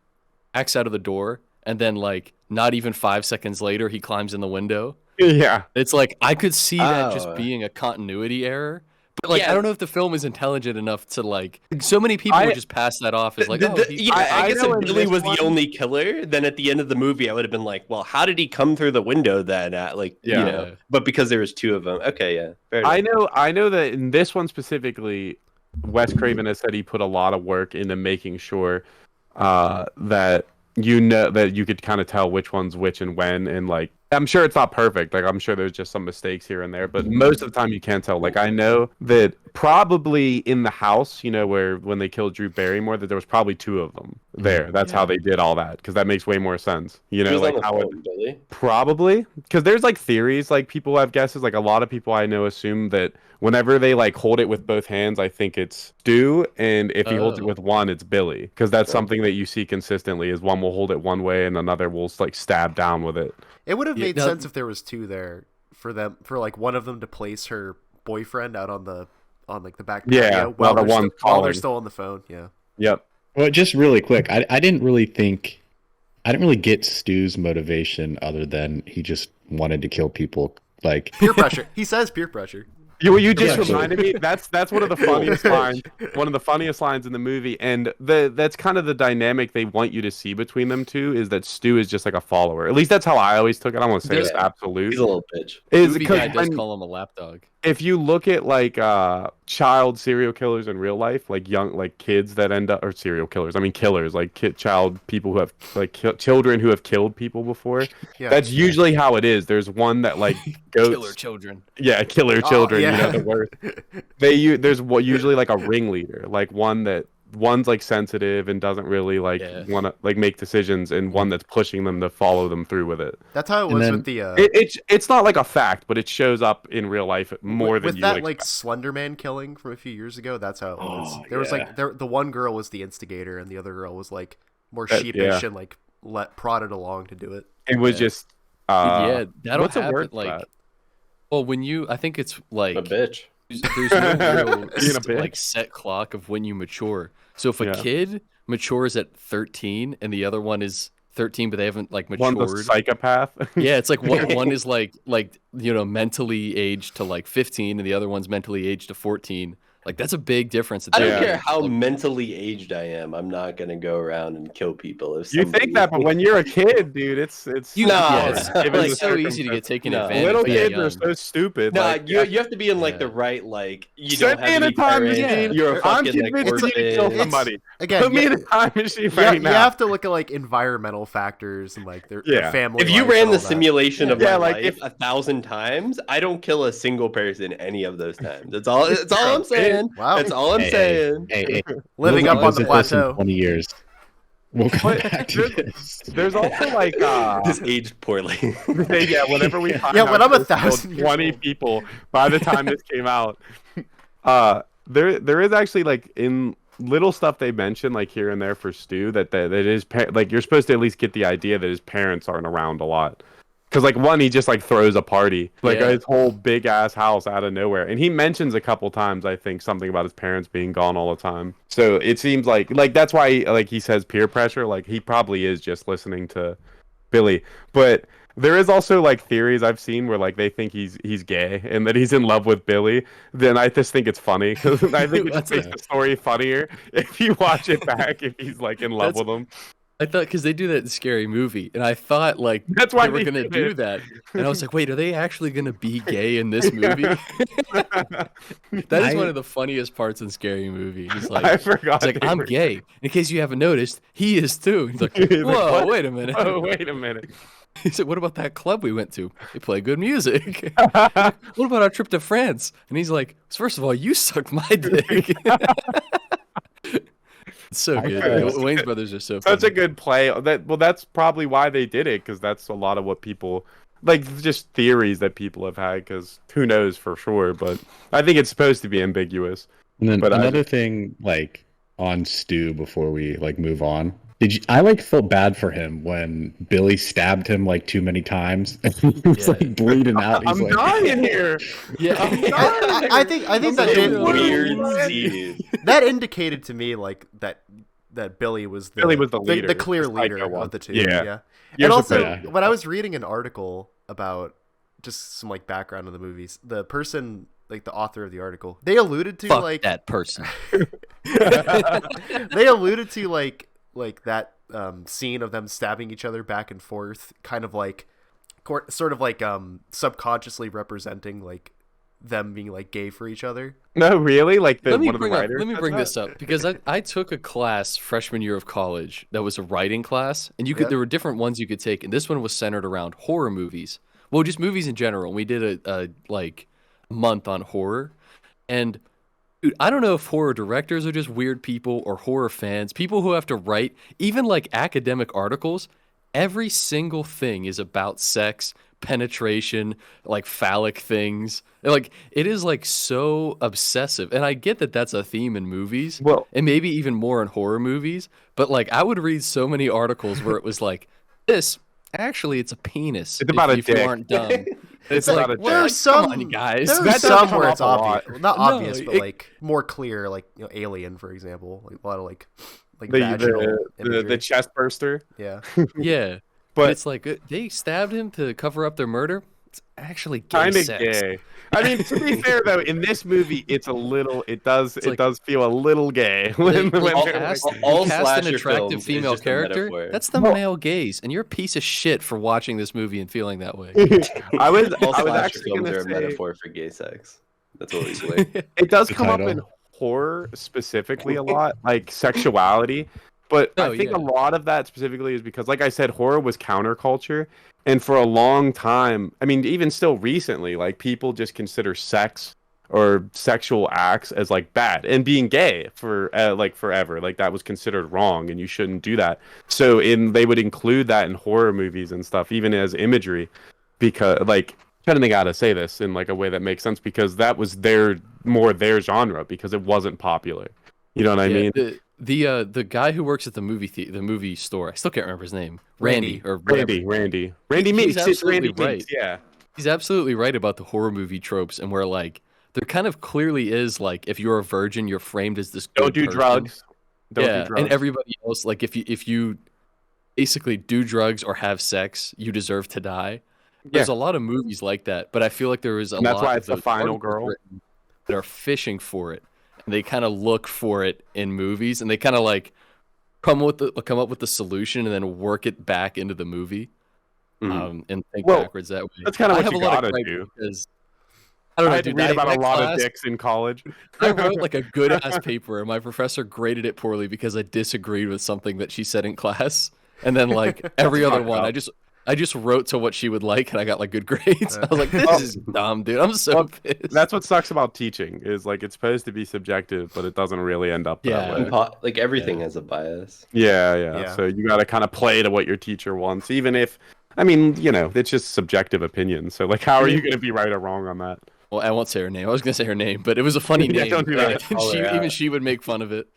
acts out of the door and then like not even 5 seconds later he climbs in the window.
Yeah.
It's like I could see that just
Oh.
being a continuity error. But like
Yeah.
I don't know if the film is intelligent enough to like so many people would just pass that off as like
Yeah, I guess
know
if
in
Billy
this
was
one-
the only killer, then at the end of the movie, I would have been like, well, how did he come through the window then? Like,
Yeah.
you know, but because there was two of them. Okay, yeah. Fair enough.
I know that in this one specifically, Wes Craven has said he put a lot of work into making sure that that you could kind of tell which one's which and when, and like I'm sure it's not perfect. Like I'm sure there's just some mistakes here and there, but most of the time you can tell. Like I know that probably in the house, you know, where when they killed Drew Barrymore, that there was probably two of them there. That's how they did all that, because that makes way more sense. You know,
Who's
like
on the
how
phone, Billy?
probably because there's like theories, like people have guesses. Like a lot of people I know assume that whenever they like hold it with both hands, I think it's Stu, and if he holds it
Oh.
with one, it's Billy, because that's something that you see consistently. Is one will hold it one way and another will like stab down with it.
It would have
Yeah,
made
no-
sense if there was two there for like one of them to place her boyfriend out on like the back patio
Yeah,
while
while the
they're
one's
while they're
calling.
still on the phone. Yeah.
Yep.
Well, just really quick, I didn't really get Stu's motivation other than he just wanted to kill people. Like,
Peer pressure. He says peer pressure.
You just
Yeah, sure.
reminded me. That's one of the funniest lines. One of the funniest lines in the movie, and that's kind of the dynamic they want you to see between them two. Is that Stu is just like a follower. At least that's how I always took it. I don't want to say it's
Yeah.
absolute.
He's a little bitch.
Is
movie
because
guy does call him a lapdog.
if you look at like child serial killers in real life, like young like kids that end up, or serial killers, I mean killers, like child people who have like children who have killed people before,
Yeah.
that's usually how it is. There's one that like goes
Killer children.
yeah, killer
Oh,
children,
yeah.
you know, the worst. There's usually like a ringleader, like one's like sensitive and doesn't really like
Yeah.
want to like make decisions, and one that's pushing them to follow them through with it.
That's how it
And
was
then-
with the
It's not like a fact, but it shows up in real life more
with
than you
that
would
like
expect.
Slender Man killing from a few years ago. That's how it was.
Oh,
There was
yeah.
like the one girl was the instigator, and the other girl was like more
That-
sheepish
yeah.
and like prodded along to do it.
It was
Yeah.
just
Yeah, that'll
what's a
happen.
word for
Like,
that?
well, when you, I think it's like
A bitch.
there's no real
Being a bitch.
like set clock of when you mature. So if a
Yeah.
kid matures at 13 and the other one is 13 but they haven't like
One's a
matured.
psychopath.
Yeah, it's like one is like you know mentally aged to like 15 and the other one's mentally aged to 14. Like that's a big difference.
I don't
Yeah.
care how mentally aged I am. I'm not gonna go around and kill people. If
You
somebody-
think that, but when you're a kid, dude, it's
You,
No,
yeah, it's,
given
it's
the
so easy to get taken
No.
advantage
little
of.
kids
young.
are so stupid.
No,
like,
you have to be in like
Yeah.
the right like you
Send
don't
me
have
in a
any
time
parents.
machine.
You're a
I'm
fucking like
convinced you to kill
orphan.
somebody.
Again,
Put me in a time machine right
you
now.
have to look at like environmental factors and like their
Yeah.
family.
If you
life
ran
and
the
all that.
simulation of
Yeah,
my
like,
life
if-
1,000 times, I don't kill a single person any of those times. That's all. That's all I'm saying.
Wow.
That's all I'm
Hey,
saying.
hey,
Living
we'll
up on the
revisit this in
plateau.
20 years. We'll come
But
back to
there's-
this.
There's also like
This aged poorly.
yeah, whenever we find
Yeah,
out
when I'm
there's
1,000
still
years
20
old.
people by the time this came out. There is actually like in little stuff they mention like here and there for Stu that is like you're supposed to at least get the idea that his parents aren't around a lot. Because like one, he just like throws a party, like
Yeah.
his whole big ass house out of nowhere, and he mentions a couple times I think something about his parents being gone all the time. So it seems like that's why like he says peer pressure. Like he probably is just listening to Billy, but there is also like theories I've seen where like they think he's gay and that he's in love with Billy. Then I just think it's funny because I think it just
That's
makes the story funnier if you watch it back if he's like in love
That's-
with him.
I thought because they do that in Scary Movie, and I thought like
That's why
they were
they
gonna
did
do
it.
that, and I was like, wait, are they actually gonna be gay in this movie? That is one of the funniest parts in Scary Movie. He's like,
I forgot.
he's like,
they
I'm
were-
gay. In case you haven't noticed, he is too. He's like,
He's like,
whoa,
"What?
wait a minute.
Oh, wait a minute.
He said, what about that club we went to? They play good music. What about our trip to France? And he's like, first of all, you sucked my dick. It's so good.
It's
Wayne's brothers are so
Such a
funny.
good play. That's probably why they did it, because that's a lot of what people like, just theories that people have had. Because who knows for sure, but I think it's supposed to be ambiguous.
And then
But
another thing, like on Stu, before we like move on, I like felt bad for him when Billy stabbed him like too many times, and he was
Yeah.
like bleeding out. He's
I'm
like,
dying here.
Yeah.
I think
Such
that
a
did
weird
What?
scene.
that indicated to me like that that Billy was the
leader,
the clear
the
leader
psycho one.
of the two.
Yeah.
Yeah.
You're
And also,
supposed-
when I was reading an article about just some like background of the movies, the person, like the author of the article, they alluded to
Fuck
like
that person.
they alluded to like that scene of them stabbing each other back and forth, kind of like sort of like subconsciously representing like them being like gay for each other.
No, really? Like
Let me
one of the
bring
writers?
this up because I took a class freshman year of college that was a writing class, and you could
Yep.
there were different ones you could take, and this one was centered around horror movies. Well, just movies in general. We did a like month on horror, and dude, I don't know if horror directors are just weird people or horror fans, people who have to write even like academic articles. Every single thing is about sex, penetration, like phallic things. Like it is like so obsessive. And I get that that's a theme in movies,
Well-
and maybe even more in horror movies, but like I would read so many articles where it was like this actually it's a penis.
It's about a
if you
dick.
aren't dumb.
It's
like,
about a
well,
dick.
There's some,
come on, you guys.
There are
That does
some
come
where
up
it's
a lot.
obvious, not
No,
obvious, but
it-
like more clear, like Alien, for example, like a lot of like
The,
vaginal
the
imagery.
chest burster.
Yeah,
Yeah.
But
But it's like they stabbed him to cover up their murder. It's actually gay
kind of
sex.
gay. I mean, to be fair though, in this movie, it's a little. It does
like-
does feel a little gay when
They
they're
cast,
like,
all
they cast an
slasher
attractive
films is
female
just a
character.
metaphor.
That's the male gaze, and you're a piece of shit for watching this movie and feeling that way.
I was
All
I was
slasher
actually
films
gonna
are a
say
metaphor for gay sex. That's what we say.
it does
The
come up in
title.
horror specifically a lot, like sexuality. But
Oh,
I think
yeah.
a lot of that specifically is because, like I said, horror was counterculture, and for a long time, I mean, even still recently, like people just consider sex or sexual acts as like bad, and being gay for like forever, like that was considered wrong, and you shouldn't do that. So they would include that in horror movies and stuff, even as imagery, because like trying to think how to say this in like a way that makes sense, because that was their genre, because it wasn't popular. You know what I
Yeah,
mean?
the guy who works at the movie store, I still can't remember his name. Randy
Randy.
or whatever.
Randy
He's
Meeks. It's
absolutely
Randy
right.
Meeks. Yeah.
He's absolutely right about the horror movie tropes, and where like there kind of clearly is like if you're a virgin, you're framed as this
Don't
good
do
person.
drugs. Don't
Yeah,
do drugs.
and everybody else, like if you basically do drugs or have sex, you deserve to die. There's a lot of movies like that, but I feel like there is a
And that's
lot
why
of
it's the
those
final
articles
girl.
written that are fishing for it, and they kind of look for it in movies, and they kind of like come up with the solution and then work it back into the movie, and think
Well,
backwards that way.
that's kinda
I
what
have
you
a lot
gotta
of gripe
do.
because I don't know,
I had to
dude.
read about a
that
lot
class,
of dicks in college.
I wrote like a good ass paper, and my professor graded it poorly because I disagreed with something that she said in class. And then like every other
fucked
one,
up.
I just wrote to what she would like, and I got like good grades. I was like, this is dumb, dude. I'm so
Well,
pissed.
That's what sucks about teaching, is like it's supposed to be subjective, but it doesn't really end up
Yeah.
that way.
Like everything has a bias.
Yeah.
Yeah.
So you got to kind of play to what your teacher wants, even if, I mean, it's just subjective opinion. So like, how are you going to be right or wrong on that?
Well, I won't say her name. I was gonna say her name, but it was a funny
Yeah,
name.
don't do that.
And
Call her out.
even she would make fun of it.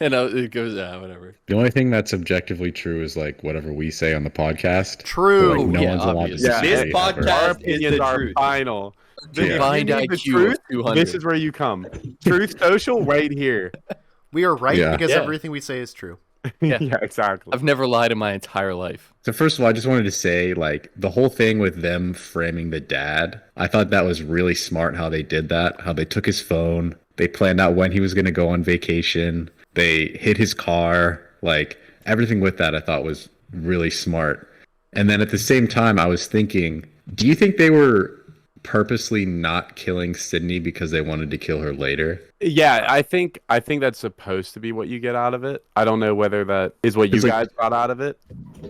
And it goes, whatever.
The only thing that's objectively true is like whatever we say on the podcast.
true.
But, like, no
Yeah,
one's allowed
obviously.
to
Yeah,
say
This
ever.
podcast
Our
is
opinions
the
are
truth.
final.
Yeah.
If you
Combined
need the
IQ
truth,
of 200.
this is where you come. Truth Social right here.
We are right
Yeah.
because
Yeah.
everything we say is true.
Yeah.
Yeah, exactly.
I've never lied in my entire life.
So first of all, I just wanted to say, like, the whole thing with them framing the dad, I thought that was really smart how they did that, how they took his phone, they planned out when he was going to go on vacation, they hid his car, like, everything with that I thought was really smart. And then at the same time, I was thinking, do you think they were purposely not killing Sydney because they wanted to kill her later?
Yeah, I think that's supposed to be what you get out of it. I don't know whether that is what you
It's like-
guys got out of it.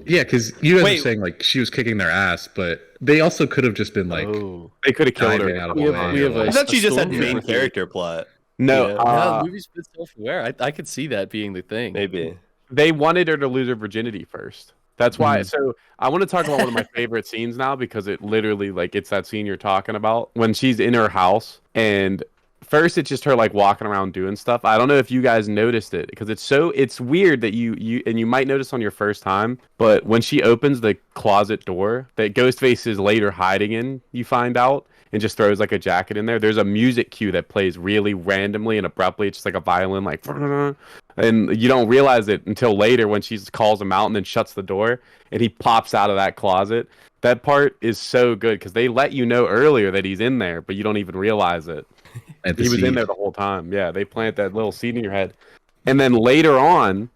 Yeah, because you guys
Wait.
were saying, like, she was kicking their ass, but they also could have just been, like,
Oh.
They could have killed
diving
her.
out of the
We
way.
have- we have
or,
a-
I
like-
thought you just had
stormtrooper
main
theory.
character plot.
No,
Yeah. The movie's been self-aware. I could see that being the thing.
Maybe.
they wanted her to lose her virginity first. That's why.
Mhm.
So I want to talk about one of my favorite scenes now, because it literally, like, it's that scene you're talking about when she's in her house, and first it's just her like walking around doing stuff. I don't know if you guys noticed it, because it's weird that you might notice on your first time, but when she opens the closet door that Ghostface is later hiding in, you find out, and just throws like a jacket in there, there's a music cue that plays really randomly and abruptly. It's just like a violin, like, and you don't realize it until later when she calls him out and then shuts the door and he pops out of that closet. That part is so good because they let you know earlier that he's in there, but you don't even realize it. He was in there the whole time. Yeah, they plant that little seed in your head. And then later on,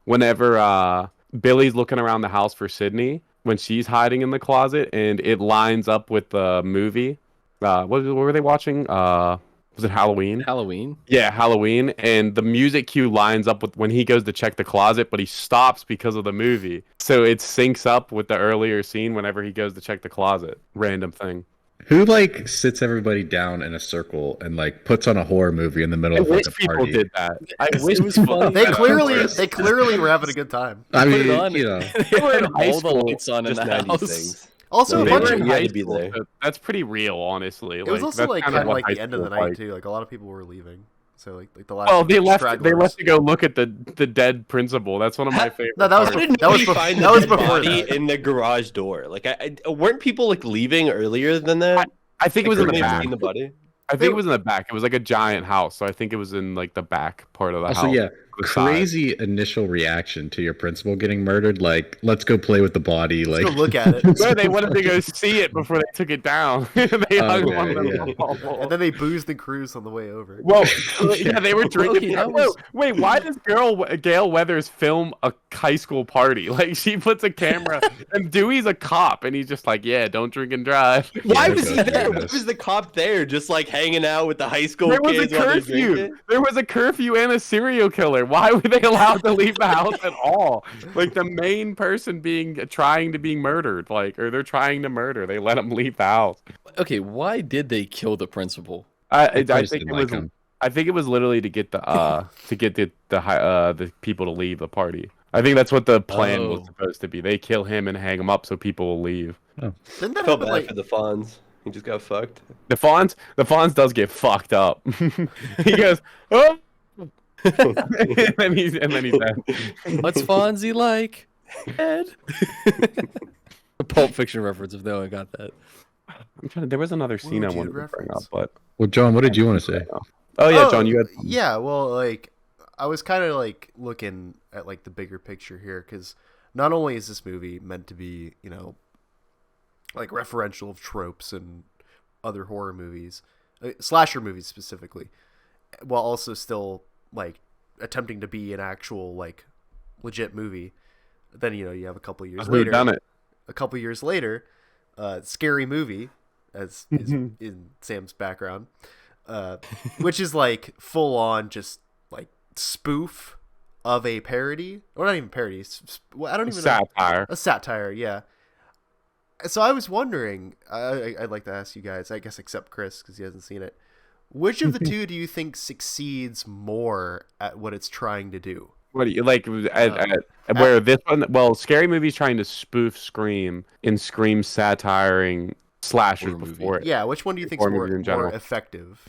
whenever Billy's looking around the house for Sydney, when she's hiding in the closet, and it lines up with the movie. What were they watching? Was it Halloween?
Halloween?
Yeah, Halloween. And the music cue lines up with when he goes to check the closet, but he stops because of the movie. So it syncs up with the earlier scene whenever he goes to check the closet. Random thing.
Who like sits everybody down in a circle and like puts on a horror movie in the middle
I
of like
wish
a
people
party?
did that. I
It
wish
was
people
funny.
They
did
clearly were having a good time.
I
Put
mean,
it on.
you know,
They
were in
had
high
all the
school,
lights on in
Just
the
90s
house.
things.
Also,
No,
a
They
bunch
were
of
in
you had
high
to be
school,
there.
so that's pretty real, honestly.
it was also
that's
like
kind
kind of
what
like
high
the end of the
school
night
like.
too. Like a lot of people were leaving, so like the last.
Well, they left
stragglers.
to go look at the dead principal. That's one of my favorite.
No, that was
How
parts.
did
that was
nobody
bef-
find
that was
the
before
body
that.
in the garage door? Like, weren't people like leaving earlier than that?
I think it was in the
Like,
back.
seen the body.
I think it was in the back. It was like a giant house, so I think it was in like the back part of the
also,
house.
yeah,
the side.
crazy initial reaction to your principal getting murdered. Like, let's go play with the body.
Let's
Like,
go look at it.
No, they wanted to go see it before they took it down. They hung him on
Okay,
the
yeah.
wall.
And then they boozed and cruised on the way over.
Well, yeah, they were drinking.
that
Wait,
was-
wait, why does Gale Weathers film a high school party? Like, she puts a camera, and Dewey's a cop, and he's just like, yeah, don't drink and drive.
Why
Yeah,
was he
okay,
there?
yeah,
Why was the cop there? Just like hanging out with the high school
There was a
kids while they're
curfew.
drinking?
There was a curfew and a serial killer. Why were they allowed to leave the house at all? Like the main person trying to be murdered, like, or they're trying to murder. They let him leave the house.
Okay, why did they kill the principal?
I
just
think
didn't
it
like
was.
him.
I think it was literally to get the people to leave the party. I think that's what the plan was
Oh.
supposed to be. They kill him and hang him up so people will leave.
Didn't
I
that
felt
happen
bad
like
for the Fonz. He just got fucked.
The Fonz does get fucked up. He goes, oh, and then he's dead.
What's Fonzie like? Ed. A Pulp Fiction reference if no one got that.
I'm trying to. There was another scene I
would you
wanted to bring up,
reference?
but
well, John, what did you want to say?
oh yeah, John, you had.
Yeah, well, like I was kind of like looking at like the bigger picture here because not only is this movie meant to be, you know, like referential of tropes and other horror movies, slasher movies specifically, while also still like attempting to be an actual like legit movie. Then you know you have a couple years
Who
later.
done it?
A couple years later, Scary Movie, as is in Sam's background, which is like full on just like spoof of a parody, or not even parody. I don't even know.
Satire.
A satire, yeah. So I was wondering, I'd like to ask you guys, I guess except Chris because he hasn't seen it, which of the two do you think succeeds more at what it's trying to do?
What do you like? Where this one? Well, Scary Movie's trying to spoof Scream and Scream satiring slashers
Horror movie.
before it.
Yeah, which one do you think is
Horror movie in
more
general.
effective?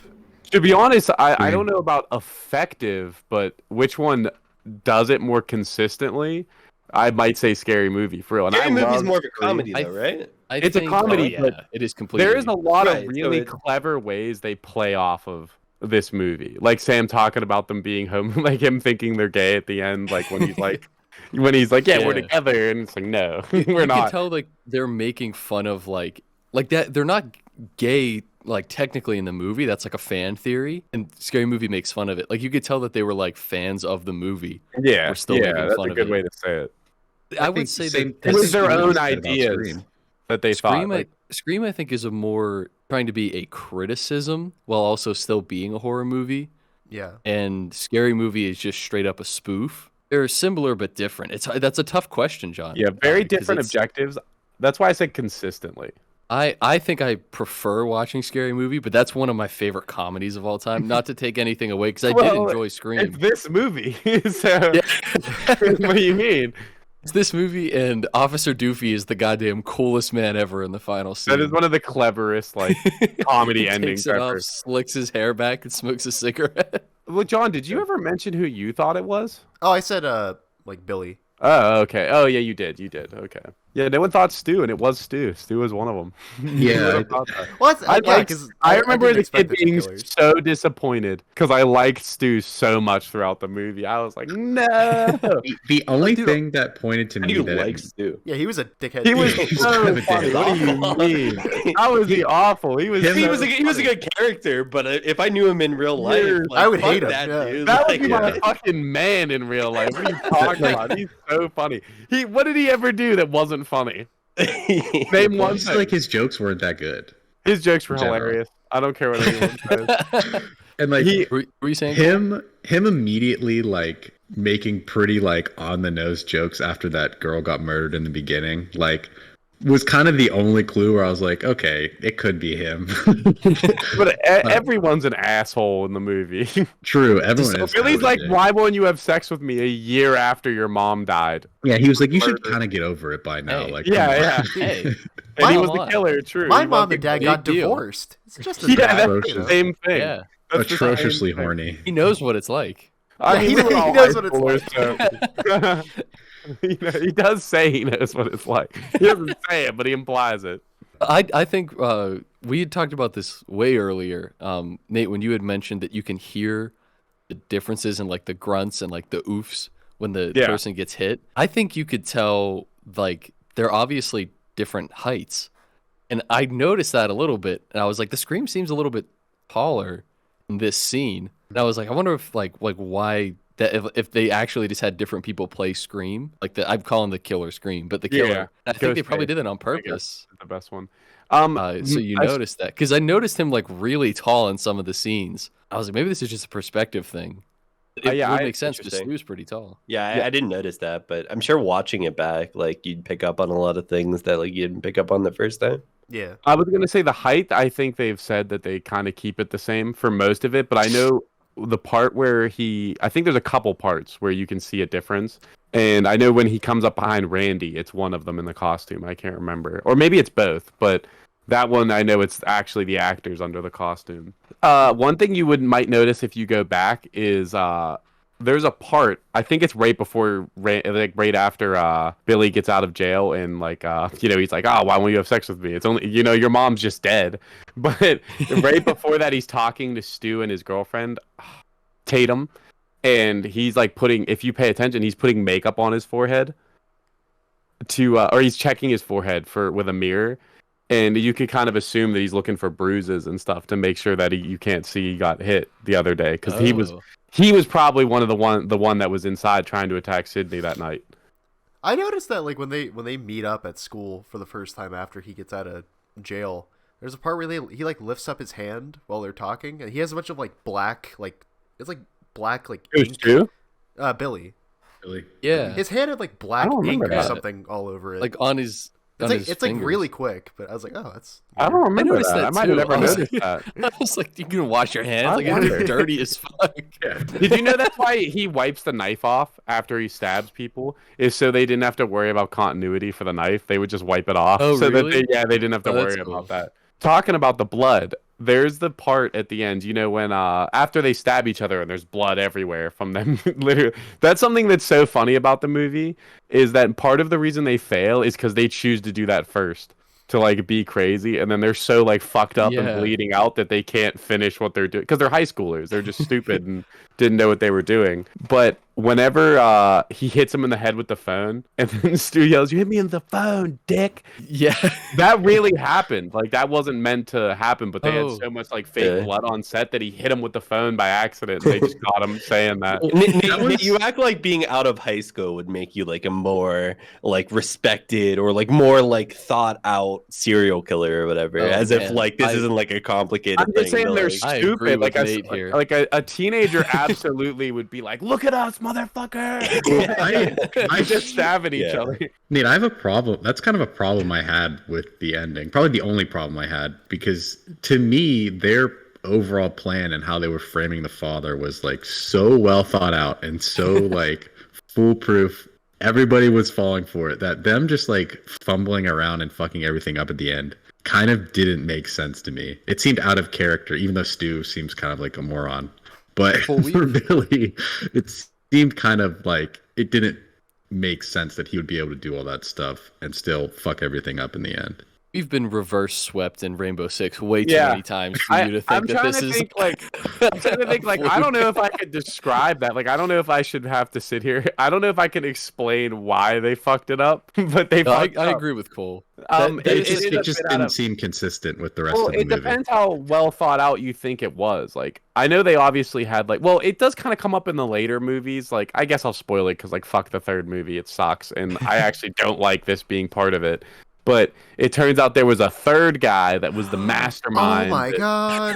To be honest, I don't know about effective, but which one does it more consistently? I might say Scary Movie for real. And
Scary
I
Movie's
love
more of a
Scream.
comedy, though, right?
It's a comedy, but
it is completely.
There is a lot
Right,
of
so
really
it-
clever ways they play off of this movie. Like Sam talking about them being home, like him thinking they're gay at the end, like when he's like, yeah, we're
Yeah.
together, and it's like, no,
You
we're
can
not.
tell like they're making fun of like that. They're not gay like technically in the movie. That's like a fan theory, and Scary Movie makes fun of it. Like you could tell that they were like fans of the movie.
Yeah,
We're still
yeah,
making
that's
fun
a
of
good
it.
way to say it.
I would
think
say
same-
that
It was their
Scream
own
said about
ideas
Scream.
that they
Scream,
thought.
Scream, I think, is a more trying to be a criticism while also still being a horror movie.
Yeah.
And Scary Movie is just straight up a spoof. They're similar but different. That's a tough question, John.
Yeah, very
'cause
different
it's-
objectives. That's why I said consistently.
I think I prefer watching Scary Movie, but that's one of my favorite comedies of all time. Not to take anything away, because I did
Well,
enjoy
It's
Scream.
this movie. So, what do you mean?
It's this movie, and Officer Doofy is the goddamn coolest man ever in the final scene.
That is one of the cleverest like comedy
He
endings
takes it
ever.
off, slicks his hair back, and smokes a cigarette.
Well, John, did you ever mention who you thought it was?
Oh, I said like Billy.
Oh, okay. Oh, yeah, you did. You did. Okay. Yeah, no one thought Stu, and it was Stu. Stu was one of them.
Yeah,
Well, that's,
I
yeah,
liked,
because
I remember
didn't
the
expect
kid
the two
being
killers.
so disappointed because I liked Stu so much throughout the movie. I was like, no.
the only
Dude,
thing that pointed to
How
me
do you
that
like Stu?
Yeah, he was a dickhead.
He was
He's
so
kind of a
funny.
dick.
What do you mean? How was he awful? He was.
Him-
He
so
was he was a
funny.
good character, but if I knew him in real life,
Dude,
like,
I would
fuck
hate him,
that
yeah.
dude.
That would
Like,
be my
yeah.
fucking man in real life. What are you talking about? He's so funny. What did he ever do that wasn't funny? Name one
Just
thing.
like his jokes weren't that good.
His jokes were
in general.
hilarious. I don't care what anyone says.
And like
He-
Were you saying?
him immediately like making pretty like on the nose jokes after that girl got murdered in the beginning, like was kind of the only clue where I was like, okay, it could be him.
But everyone's an asshole in the movie.
True, everyone is.
Billy's
kind of a
like,
dick.
why won't you have sex with me a year after your mom died?
Yeah, he was like, you should
Murder.
kind of get over it by now.
Hey.
Like,
Yeah,
come on.
yeah.
Hey,
And he
Come
was the
on.
killer, true.
My
He
mom
was
and dad
big
got
deal.
divorced. It's just as
Yeah,
bad.
that's
you
the
know.
same thing.
yeah,
That's the
Atrociously
same thing.
horny.
he knows what it's like.
I
Yeah,
mean,
he
we're all
knows
high
what it's
schoolers, so- he does say he knows what it's like. He doesn't say it, but he implies it.
I think we had talked about this way earlier, Nate, when you had mentioned that you can hear the differences in like the grunts and like the oofs when the
Yeah.
person gets hit. I think you could tell like they're obviously different heights, and I noticed that a little bit, and I was like, the scream seems a little bit taller in this scene, and I was like, I wonder if like why. That if they actually just had different people play Scream, like I'm calling the killer Scream, but the killer,
Yeah,
I think they probably
Ghostface,
did that on
I guess.
purpose.
The best one.
So you noticed that because I noticed him like really tall in some of the scenes. I was like, maybe this is just a perspective thing. It
yeah,
would
I-
make sense because
Interesting.
Stu's pretty tall.
Yeah, I didn't notice that, but I'm sure watching it back, like you'd pick up on a lot of things that like you didn't pick up on the first time.
Yeah.
I was gonna say the height. I think they've said that they kind of keep it the same for most of it, but I know the part where I think there's a couple parts where you can see a difference. And I know when he comes up behind Randy, it's one of them in the costume. I can't remember, or maybe it's both, but that one I know it's actually the actors under the costume. One thing you might notice if you go back is there's a part, I think it's right before, like right after Billy gets out of jail, and like he's like, oh, why won't you have sex with me? It's only, your mom's just dead. But right before that, he's talking to Stu and his girlfriend Tatum, and he's like if you pay attention, he's putting makeup on his forehead or he's checking his forehead with a mirror, and you could kind of assume that he's looking for bruises and stuff to make sure that you can't see he got hit the other day, because he was probably one of the one that was inside trying to attack Sydney that night.
I noticed that like when they meet up at school for the first time after he gets out of jail, there's a part where he like lifts up his hand while they're talking, and he has a bunch of like black like
Who's
ink.
Stu?
Billy.
Really.
Yeah,
His hand had like black
don't
ink
remember
or
that.
something all over it.
like on his.
it's like really quick, but I was like, oh, that's.
I don't remember
noticed
that.
that
I might have
too.
never
I was
noticed that.
I was like, you can wash your hands.
I
Like
wonder.
it's dirty as fuck.
Did you know that's why he wipes the knife off after he stabs people? Is so they didn't have to worry about continuity for the knife. They would just wipe it off.
Oh,
so
really?
that they didn't have to
Oh, that's
worry
cool.
about that. Talking about the blood, there's the part at the end, when after they stab each other and there's blood everywhere from them. Literally, that's something that's so funny about the movie, is that part of the reason they fail is because they choose to do that first, to like be crazy, and then they're so like fucked up and
Yeah.
bleeding out that they can't finish what they're doing because they're high schoolers. They're just stupid and didn't know what they were doing. But whenever he hits him in the head with the phone, and then Stu yells, "You hit me in the phone, dick!"
Yeah,
That really happened. Like that wasn't meant to happen, but they
Oh.
had so much like fake
Yeah.
blood on set that he hit him with the phone by accident. And they just got him saying that.
Nate, you act like being out of high school would make you like a more like respected or like more like thought out serial killer or whatever,
Oh,
as if
man.
like this isn't like a complicated
I'm
thing.
just saying
to,
they're
like-
I agree
stupid.
with
Like
Nate here.
a teenager absolutely would be like, "Look at us, motherfucker!"
I
I just stabbing each
Yeah.
other.
Nate, I have a problem. That's kind of a problem I had with the ending. Probably the only problem I had, because to me, their overall plan and how they were framing the father was like so well thought out and so like foolproof. Everybody was falling for it, that them just like fumbling around and fucking everything up at the end kind of didn't make sense to me. It seemed out of character, even though Stu seems kind of like a moron. But
Well, we-
for Billy, it seemed kind of like it didn't makes sense that he would be able to do all that stuff and still fuck everything up in the end.
We've been reverse swept in Rainbow Six way too
Yeah.
many times for you to think
I'm
that
trying
this
to
is.
think like I'm trying to think like I don't know if I could describe that. Like I don't know if I should have to sit here. I don't know if I can explain why they fucked it up, but they
No, I
fucked up.
agree with Cole.
It just
is a bit out of-
seem consistent with the rest
Well,
of the
it
movie.
depends how well thought out you think it was. Like, I know they obviously had like, well, it does kind of come up in the later movies. Like, I guess I'll spoil it because like, fuck the third movie, it sucks, and I actually don't like this being part of it. But it turns out there was a third guy that was the mastermind.
Oh my god.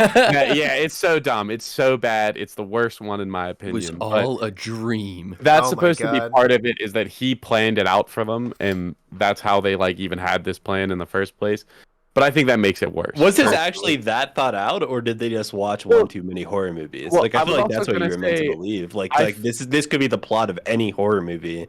Yeah, it's so dumb. It's so bad. It's the worst one in my
It
opinion.
was
But
all a dream.
that's
Oh my
supposed to be
God.
part of it. Is that he planned it out for them, and that's how they like even had this plan in the first place. But I think that makes it worse.
Was this actually that thought out, or did they just watch one too many horror movies?
well,
Like I
I
feel
was
like that's
also
what you
gonna
were meant to
say,
believe. Like
I-
like this could be the plot of any horror movie,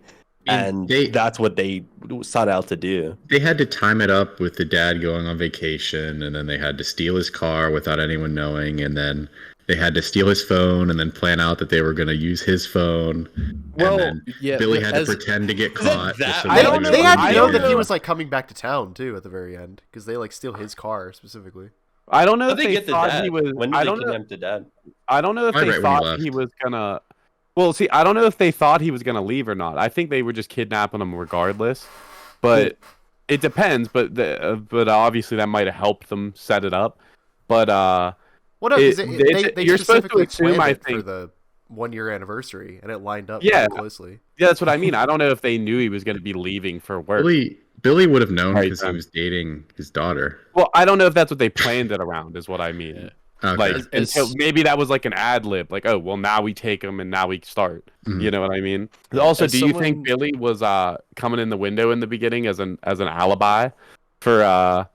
and
they-
that's what they sought out to do.
They had to time it up with the dad going on vacation, and then they had to steal his car without anyone knowing, and then they had to steal his phone and then plan out that they were going to use his phone.
Well,
and then
yeah,
Billy
but
had
as-
to pretend to get
Is it
caught.
that-
just so
I
that
don't
he
know-
They had
I
to know
don't
that he
know.
was like coming back to town too at the very end because they like steal his car specifically.
I don't know
How
if
they
they
get the
thought
dad?
he was.
When
I
did they
don't know.
kidnap the dad?
I don't know if
Right
they
when he
thought
left.
he was gonna. Well, see, I don't know if they thought he was gonna leave or not. I think they were just kidnapping him regardless. But it depends. But obviously that might have helped them set it up. But
Well, no, because they
you're supposed to
specifically
assume,
planned
I
it for
think.
the 1 year anniversary, and it lined up
Yeah.
very closely.
Yeah, that's what I mean. I don't know if they knew he was gonna be leaving for work.
Billy would have known
Right,
because he
then.
was dating his daughter.
Well, I don't know if that's what they planned it around. Is what I mean.
Yeah.
Okay.
Like,
It's-
until maybe that was like an ad lib, like, oh, well, now we take him and now we start.
Mhm.
You know what I mean? Also,
As
do you
someone-
think Billy was coming in the window in the beginning as an alibi for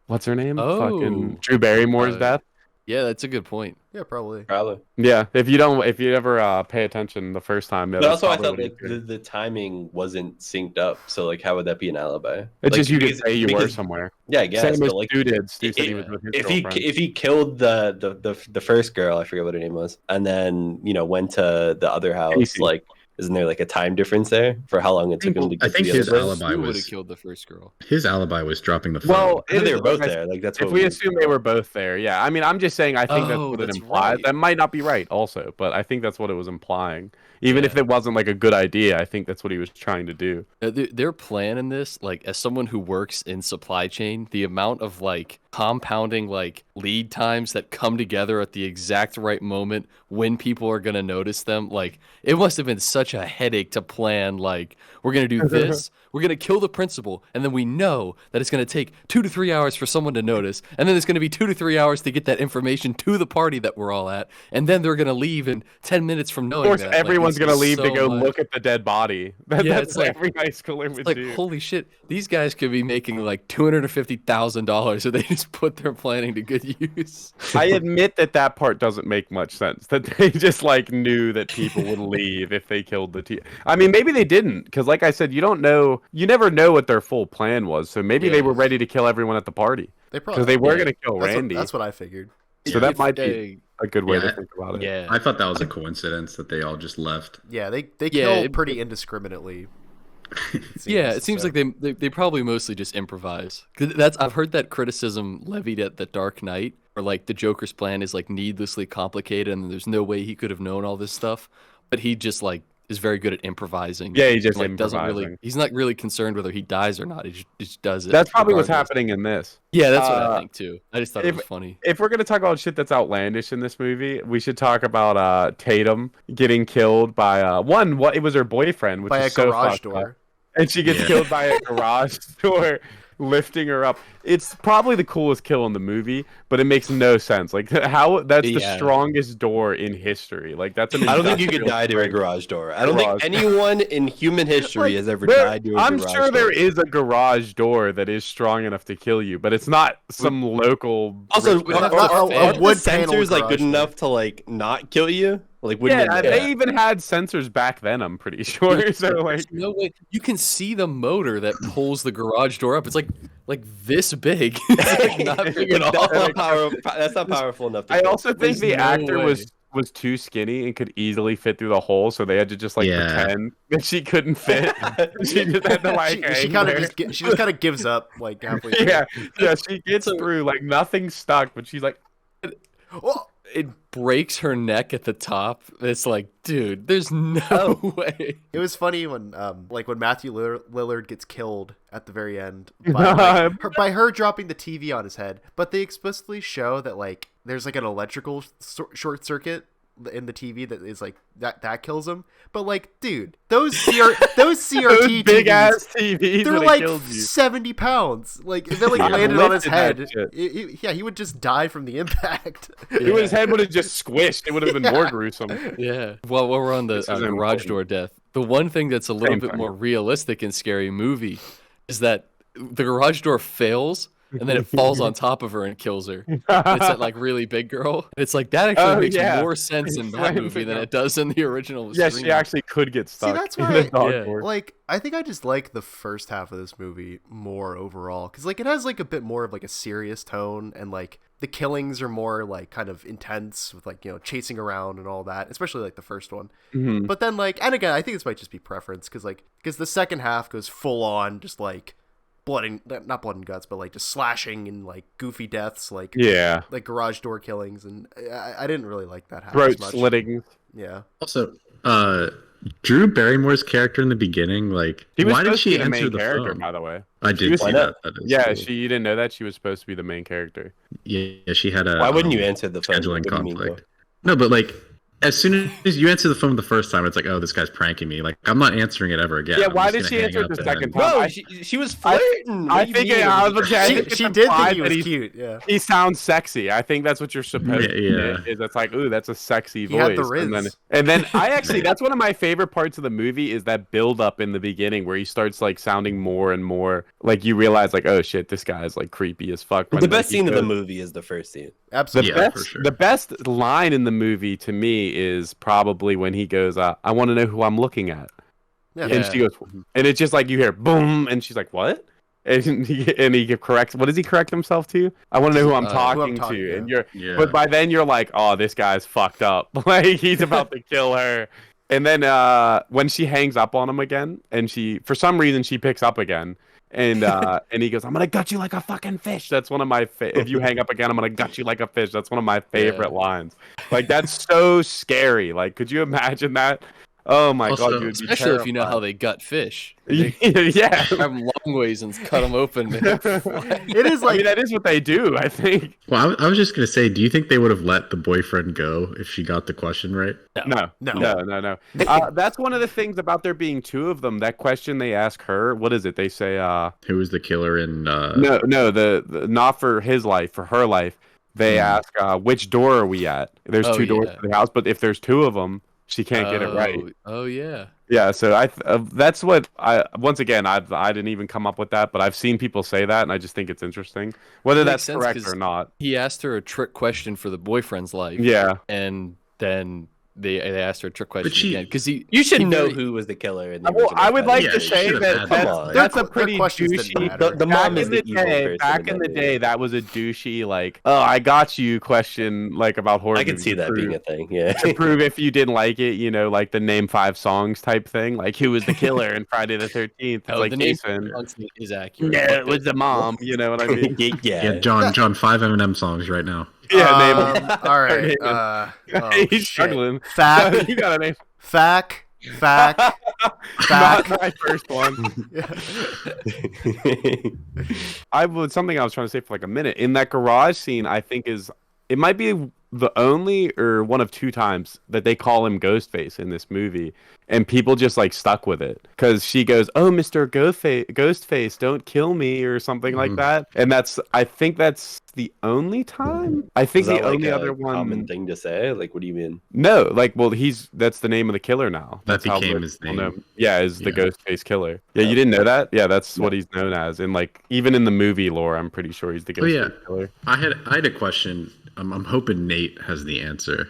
what's her name?
Oh.
Fucking Drew Barrymore's
Uh,
death.
Yeah, that's a good point.
Yeah, probably.
Probably.
Yeah, if you ever pay attention the first time,
But
that's
also, I
probably
thought
what
like
he did.
the timing wasn't synced up. So like, how would that be an alibi?
It's
Like,
just you could
because-
say you were
because-
somewhere.
Yeah, I guess.
Same as
But like,
Stu did. Stu said he was with his girlfriend.
if he killed the first girl, I forget what her name was, and then went to the other house,
Casey.
like, isn't there like a time difference there for how long it took him to get
I think
to the
his
other
alibi
place?
Who would
was-
have killed the first girl?
His alibi was dropping the phone.
Well,
I thought they
is-
were both
like I
there. Like that's
If
what
we assume they were both there, yeah. I mean, I'm just saying I think that's
Oh,
what it
that's
implies.
right.
That might not be right also, but I think that's what it was implying. Even if
Yeah.
it wasn't like a good idea, I think that's what he was trying to do.
Their plan in this, like as someone who works in supply chain, the amount of like compounding like lead times that come together at the exact right moment when people are gonna notice them, like it must have been such a headache to plan. Like we're gonna do this, we're gonna kill the principal, and then we know that it's gonna take 2 to 3 hours for someone to notice, and then it's gonna be 2 to 3 hours to get that information to the party that we're all at, and then they're gonna leave in 10 minutes from
Of
knowing
course,
that. Like,
everyone's
it's
gonna leave to
so
go
much.
look at the dead body.
Yeah,
That's
it's
what
like-
every high schooler would
Like
do.
holy shit, these guys could be making like $250,000 if they just put their planning to good use.
I admit that part doesn't make much sense. That they just like knew that people would leave if they killed the I mean, maybe they didn't, because like I said, you never know what their full plan was. So maybe they
Yeah.
were ready to kill everyone at the party
They probably
because they were
yeah.
gonna kill Randy.
That's what I figured.
So that
If
might be
they-
a good way
Yeah.
to think about it.
yeah.
I thought that was a coincidence that they all just left.
Yeah, they
Yeah,
kill
it-
pretty indiscriminately.
Yeah, it seems like they probably mostly just improvise. 'Cause I've heard that criticism levied at The Dark Knight, or like the Joker's plan is like needlessly complicated and there's no way he could have known all this stuff, but he just like is very good at improvising.
Yeah, he just
like doesn't really.
improvising.
He's not really concerned whether he dies or not. He just does it.
That's probably what's
regardless.
happening in this.
Yeah, that's what I
Uh,
think too. I just thought it was funny.
If we're gonna talk about shit that's outlandish in this movie, we should talk about Tatum getting killed by it was her boyfriend, which
By a
is so
garage
fucked up.
door.
And she gets
Yeah.
killed by a garage door lifting her up. It's probably the coolest kill in the movie, but it makes no sense. Like how that's the
Yeah.
strongest door in history. Like that's an
I don't think you could
industrial
die to a
strength.
garage door. I don't
Garage.
think anyone in human history has ever died to a
I'm
garage
sure
door.
there is a garage door that is strong enough to kill you, but it's not some local.
Also,
rich-
have
are
a
aren't the
wood panel
sensors like
garage
good
door.
enough to like not kill you? Like wouldn't
yeah,
it?
they even had sensors back then. I'm pretty sure. So like,
There's no way you can see the motor that pulls the garage door up. It's like this big. It's like not big at all.
That's not powerful enough. To
I
kill.
also think
There's
the
no
actor
way.
was was too skinny and could easily fit through the hole, so they had to just like
Yeah.
pretend that she couldn't fit. She just had to like
she
hang
kind of
there.
she just kind of gives up like halfway through.
Yeah, yeah, she gets
So-
through like nothing stuck, but she's like,
Oh,
It breaks her neck at the top. It's like, dude, there's no
Oh.
way.
it was funny when when Matthew Lillard gets killed at the very end by her dropping the TV on his head, but they explicitly show that like there's like an electrical short circuit in the TV that is like that kills him. But like, dude, those CRT
those big
TVs,
ass TVs.
they're
would have
like
killed you.
70 pounds. Like if they like
Yeah.
landed on his
Lifted that
head,
shit.
yeah, he would just die from the impact.
His head would have just squished. It would have been more gruesome.
Yeah. Well, while we're on the
This is
garage
important.
door death, the one thing that's a little
Same
bit
thing.
more realistic in Scary Movie is that the garage door fails and then it falls on top of her and kills her. It's that like really big girl. It's like that actually
Oh,
makes
yeah.
more sense in that
Slams
movie
it
than
down.
it does in the original.
Yeah,
Scream.
she actually could get
See,
stuck.
that's
in
why
the dog
Yeah.
door.
like I think I just like the first half of this movie more overall because like it has like a bit more of like a serious tone, and like the killings are more like kind of intense with like, you know, chasing around and all that, especially like the first one.
Mhm.
But then like, and again, I think this might just be preference because the second half goes full on just like not blood and guts, but like just slashing and like goofy deaths, like
Yeah,
like garage door killings, and I didn't really like that half
throat
as much.
slitting.
Yeah.
Also, Drew Barrymore's character in the beginning, like,
He was
why did
supposed to
she
be the
answer
main
the
character,
phone?
by the way.
I
She
did
was-
see
Why
that.
not?
That is
Yeah,
cool.
you didn't know that she was supposed to be the main character.
Yeah, she had a
Why wouldn't you answer the phone?
scheduling
What do you mean,
conflict. No, but like, as soon as you answer the phone the first time, it's like, oh, this guy's pranking me. Like, I'm not answering it ever again.
Yeah,
I'm
why
just
did
gonna
she
hang
answer
up
the
and
second
then-
time?
Bro,
I-
she was flirting.
I think it, I was about to say, I think it's
She did
implied
think he
that
was
he's-
cute. Yeah.
He sounds sexy. I think that's what you're supposed to
Yeah.
get, is it's like, ooh, that's a sexy
He
voice.
had the riz.
And then I actually, that's one of my favorite parts of the movie is that build up in the beginning where he starts like sounding more and more like you realize like, oh shit, this guy's like creepy as fuck. when,
The
like,
best
he
scene of the
goes-
movie is the first scene.
The
Absolutely.
Yeah,
best,
for sure.
the best line in the movie to me is probably when he goes, "I want to know who I'm looking at,"
Yeah.
and she goes, and it's just like you hear boom, and she's like, "What?" And he corrects. What does he correct himself to? I want to know who I'm talking
talking
to,
to.
and you're.
Yeah.
But by then you're like, "Oh, this guy's fucked up. Like he's about to kill her." And then when she hangs up on him again, and she for some reason she picks up again. And he goes, "I'm gonna gut you like a fucking fish." That's one of my if you hang up again, I'm gonna gut you like a fish. That's one of my favorite lines. Like that's so scary. Like, could you imagine that? Oh my
Also,
god, dude!
Especially if you know how they gut fish.
yeah.
Grab them long ways and cut them open.
It is
I
like
mean, that is what they do. I think.
Well, I was just gonna say, do you think they would have let the boyfriend go if she got the question right?
No. That's one of the things about there being two of them. That question they ask her, what is it? They say,
Who was the killer in?
no, the not for his life, for her life. They ask, which door are we at? There's
Oh,
two doors
yeah.
to the house, but if there's two of them, she can't get it right.
Oh yeah.
Yeah, so that's what once again I didn't even come up with that, but I've seen people say that, and I just think it's interesting, whether
It makes
that's
sense
correct
'cause
or not.
He asked her a trick question for the boyfriend's life.
Yeah,
And then they asked her a trick question
she-
again because
You should
he
know
very-
who was the killer. In the
well, I would
original
like
Yeah,
to
you
say
should've
that
had
that.
that's
Their
a pretty
questions didn't
douchey.
matter.
The mom
back
is
in
the
the
evil
day,
person
back
in
in the
that
day,
movie.
that was a douchey like, oh, I got you question like about horror.
I could
movies
see
to
that being a
prove-
thing. Yeah.
to prove if you didn't like it, you know, like the name 5 songs type thing, like who was the killer in Friday the 13th? It's
Oh,
like
the name
Jason.
is accurate.
Yeah,
but
it was the mom. You know what I mean?
Yeah, John, 5 Eminem songs right now.
Yeah, name him.
all right.
Name him.
Oh,
He's
shit.
struggling.
Fact,
You got a name.
fact.
Not
Fact.
my first one. Something I was trying to say for like a minute in that garage scene. I think it might be the only or one of 2 times that they call him Ghostface in this movie, and people just like stuck with it because she goes, "Oh, Mr. Ghostface, don't kill me" or something like that, and I think that's the only time. I think
Is
the
that like
only
a
other one.
common thing to say? Like, what do you mean?
No, like, well, that's the name of the killer now.
That
That's how
became
we're-
his
well,
name.
no, yeah, is the
Yeah.
Ghostface killer. Yeah, you didn't know that? Yeah, that's what he's known as. And like, even in the movie lore, I'm pretty sure he's the Ghostface
yeah.
killer.
I had a question. I'm hoping Nate has the answer.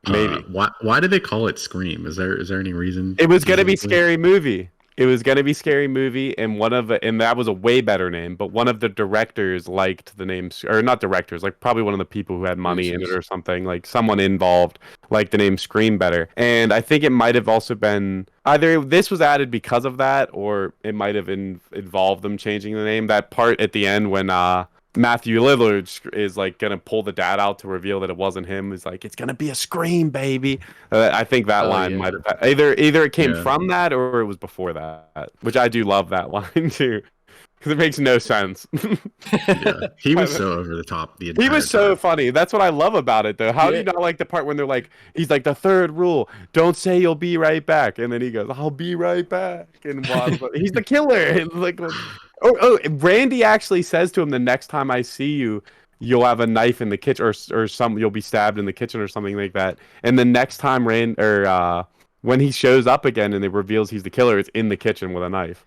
Maybe.
Why did they call it Scream? Is there any reason?
It was gonna be Scary Movie. it was gonna be Scary Movie, and and that was a way better name. But one of the directors liked the name, or not directors, like probably one of the people who had money in it or something, like someone involved, liked the name Scream better. And I think it might have also been either this was added because of that, or it might have involved them changing the name. That part at the end when Matthew Lillard is like gonna pull the dad out to reveal that it wasn't him. Is like, it's gonna be a Scream, baby. I think that line might have either it came from that or it was before that, which I do love that line too, because it makes no sense.
Yeah, he was so over the top.
He was so funny. That's what I love about it, though. How do you not like the part when they're like, he's like, the third rule, don't say you'll be right back, and then he goes, I'll be right back, and he's the killer. And like, Randy actually says to him, the next time I see you, you'll have a knife in the kitchen, or you'll be stabbed in the kitchen or something like that. And the next time when he shows up again and it reveals he's the killer, it's in the kitchen with a knife.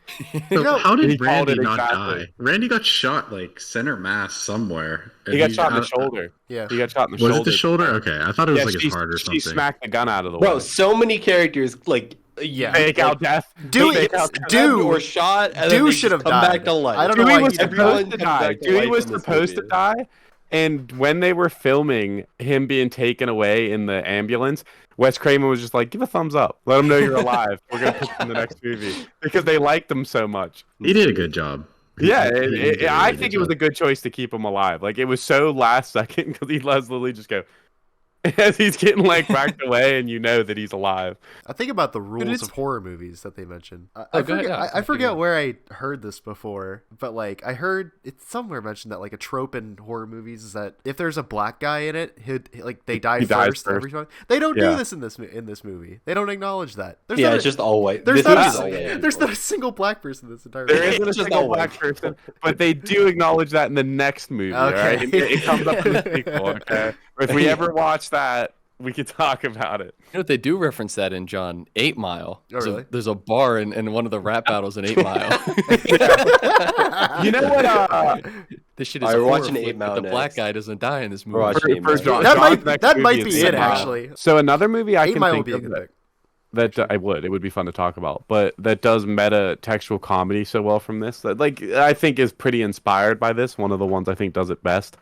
So how did Randy not
exactly.
die? Randy got shot like center mass somewhere.
He got shot in the shoulder.
Yeah.
He got shot in the shoulder.
Was it the shoulder? Okay, I thought it was like his heart or
She
something.
smacked the gun out of the
Bro,
way.
so many characters like
Fake out death.
or shot and then they
should have
come
died.
back to life.
I don't know
Dewey
why
was
he didn't
supposed to
come
die.
back to
Dewey
life
was
in this
supposed to
movie.
die, and when they were filming him being taken away in the ambulance, Wes Craven was just like, give a thumbs up. Let them know you're alive. We're going to put you in the next movie. Because they liked him so much.
He did a good job.
Yeah,
He did a
I
really
think
good
it was
job.
a good choice to keep him alive. Like, it was so last second because he lets Lily just go, as he's getting like backed away, and you know that he's alive.
I think about the rules
it's-
of horror movies that they mentioned.
go
I
ahead,
forget,
yeah,
I forget where I heard this before, but like I heard it's somewhere mentioned that like a trope in horror movies is that if there's a black guy in it, they die
He dies
first every time. They don't do this in this movie. They don't acknowledge that. There's
Yeah,
not
it's just all white.
there's
This
not
movie's
a,
all white.
there's not a single black person in this entire
There
movie.
isn't a
It's just
single
all
black
white.
person, but they do acknowledge that in the next movie. All
Okay.
right, it comes up in the sequel. Okay, if we ever watch that, we could talk about it.
You know what, they do reference that in John 8 Mile.
Oh, really?
There's a bar in one of the rap battles in 8 Mile.
You know what?
This shit is
Alright, we're
horror
watching
flick,
8 Mile
but the black
next.
guy doesn't die in this movie.
We're watching 8 Mile.
That might be it,
Mile.
actually.
So another movie I
8
can
Mile
think
would be a
of
good
that,
pick.
it would be fun to talk about, but that does meta textual comedy so well from this that like I think is pretty inspired by this. One of the ones I think does it best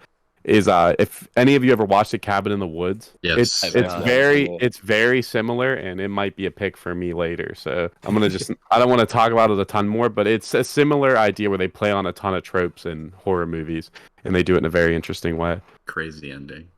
is if any of you ever watched A Cabin in the Woods.
Yes.
It's very similar, and it might be a pick for me later. So I'm gonna I don't want to talk about it a ton more, but it's a similar idea where they play on a ton of tropes in horror movies, and they do it in a very interesting way.
Crazy ending.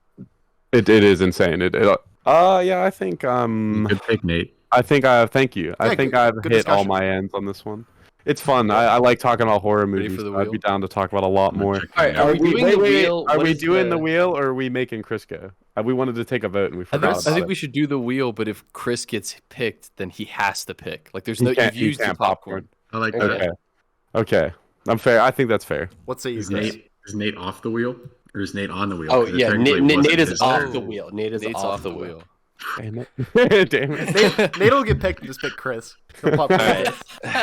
It is insane. I think
Good pick, Nate.
thank you. I
Yeah,
think
good-
I've
good
hit all
discussion.
my ends on this one. It's fun. I like talking about horror
Ready
movies.
for the
So I'd
wheel?
be down to talk about a lot more.
Alright, are we doing the wheel?
Are
What
we
is
doing the wheel, or are we making Chris go? We wanted to take a vote and we
I
forgot
think,
about
I think
it.
we should do the wheel, but if Chris gets picked, then he has to pick. Like, there's
He
no,
can't-
you've
he
used the
can't
popcorn.
I like
Okay.
that.
Okay. I'm fair. I think that's fair.
What say you
Is
guys?
Nate off the wheel? Or is Nate on the wheel?
Oh
'Cause it
yeah,
technically
Nate
wasn't
is
his
off
turn.
the wheel. Nate is
Nate's
off the wheel.
Damn it. Damn it.
Nate'll get picked and just pick Chris. He'll pop
All right.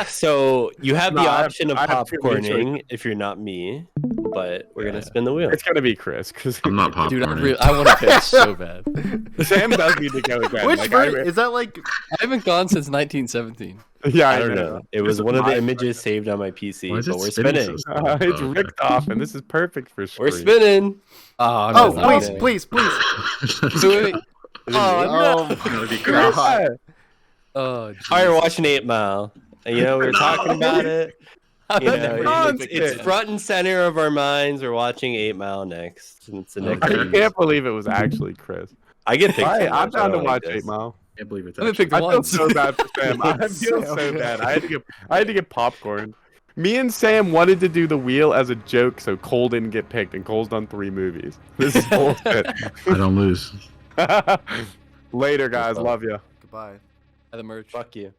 So you have
No,
the
I have-
option of
I have too many
popcorning if you're not me, but we're gonna spin the wheel.
It's gonna be Chris because
I'm not
Dude,
popcorning.
I want to pick so bad.
Sam does need to go again.
Which
Like,
version is that? Like
I haven't gone since 1917.
Yeah,
I don't know. It was
This is
one of the
my-
images saved on my PC,
Why is
but
it
we're
spinning
spinning.
so slow?
It's
Oh, okay.
ripped off, and this is perfect for
We're
screen.
spinning.
Oh,
oh,
no,
please,
no.
please.
So wait,
Oh,
That would be Chris.
God.
oh,
All right, we're watching 8 Mile. And, you know, we were talking about it. You know, it's front and center of our minds. We're watching 8 Mile next. And it's the next.
Okay.
I can't believe it was actually Chris.
I get picked.
All right,
so
I'm
much. I
down to
don't
watch
like
8
this.
Mile.
I can't believe it's
I haven't
actually.
picked
I feel
once.
so bad for Sam. I feel so bad. I had to get popcorn. Me and Sam wanted to do the wheel as a joke, so Cole didn't get picked, and Cole's done 3 movies. This is bullshit.
I don't lose.
Later, guys. Love you.
Goodbye.
the merch.
Fuck you.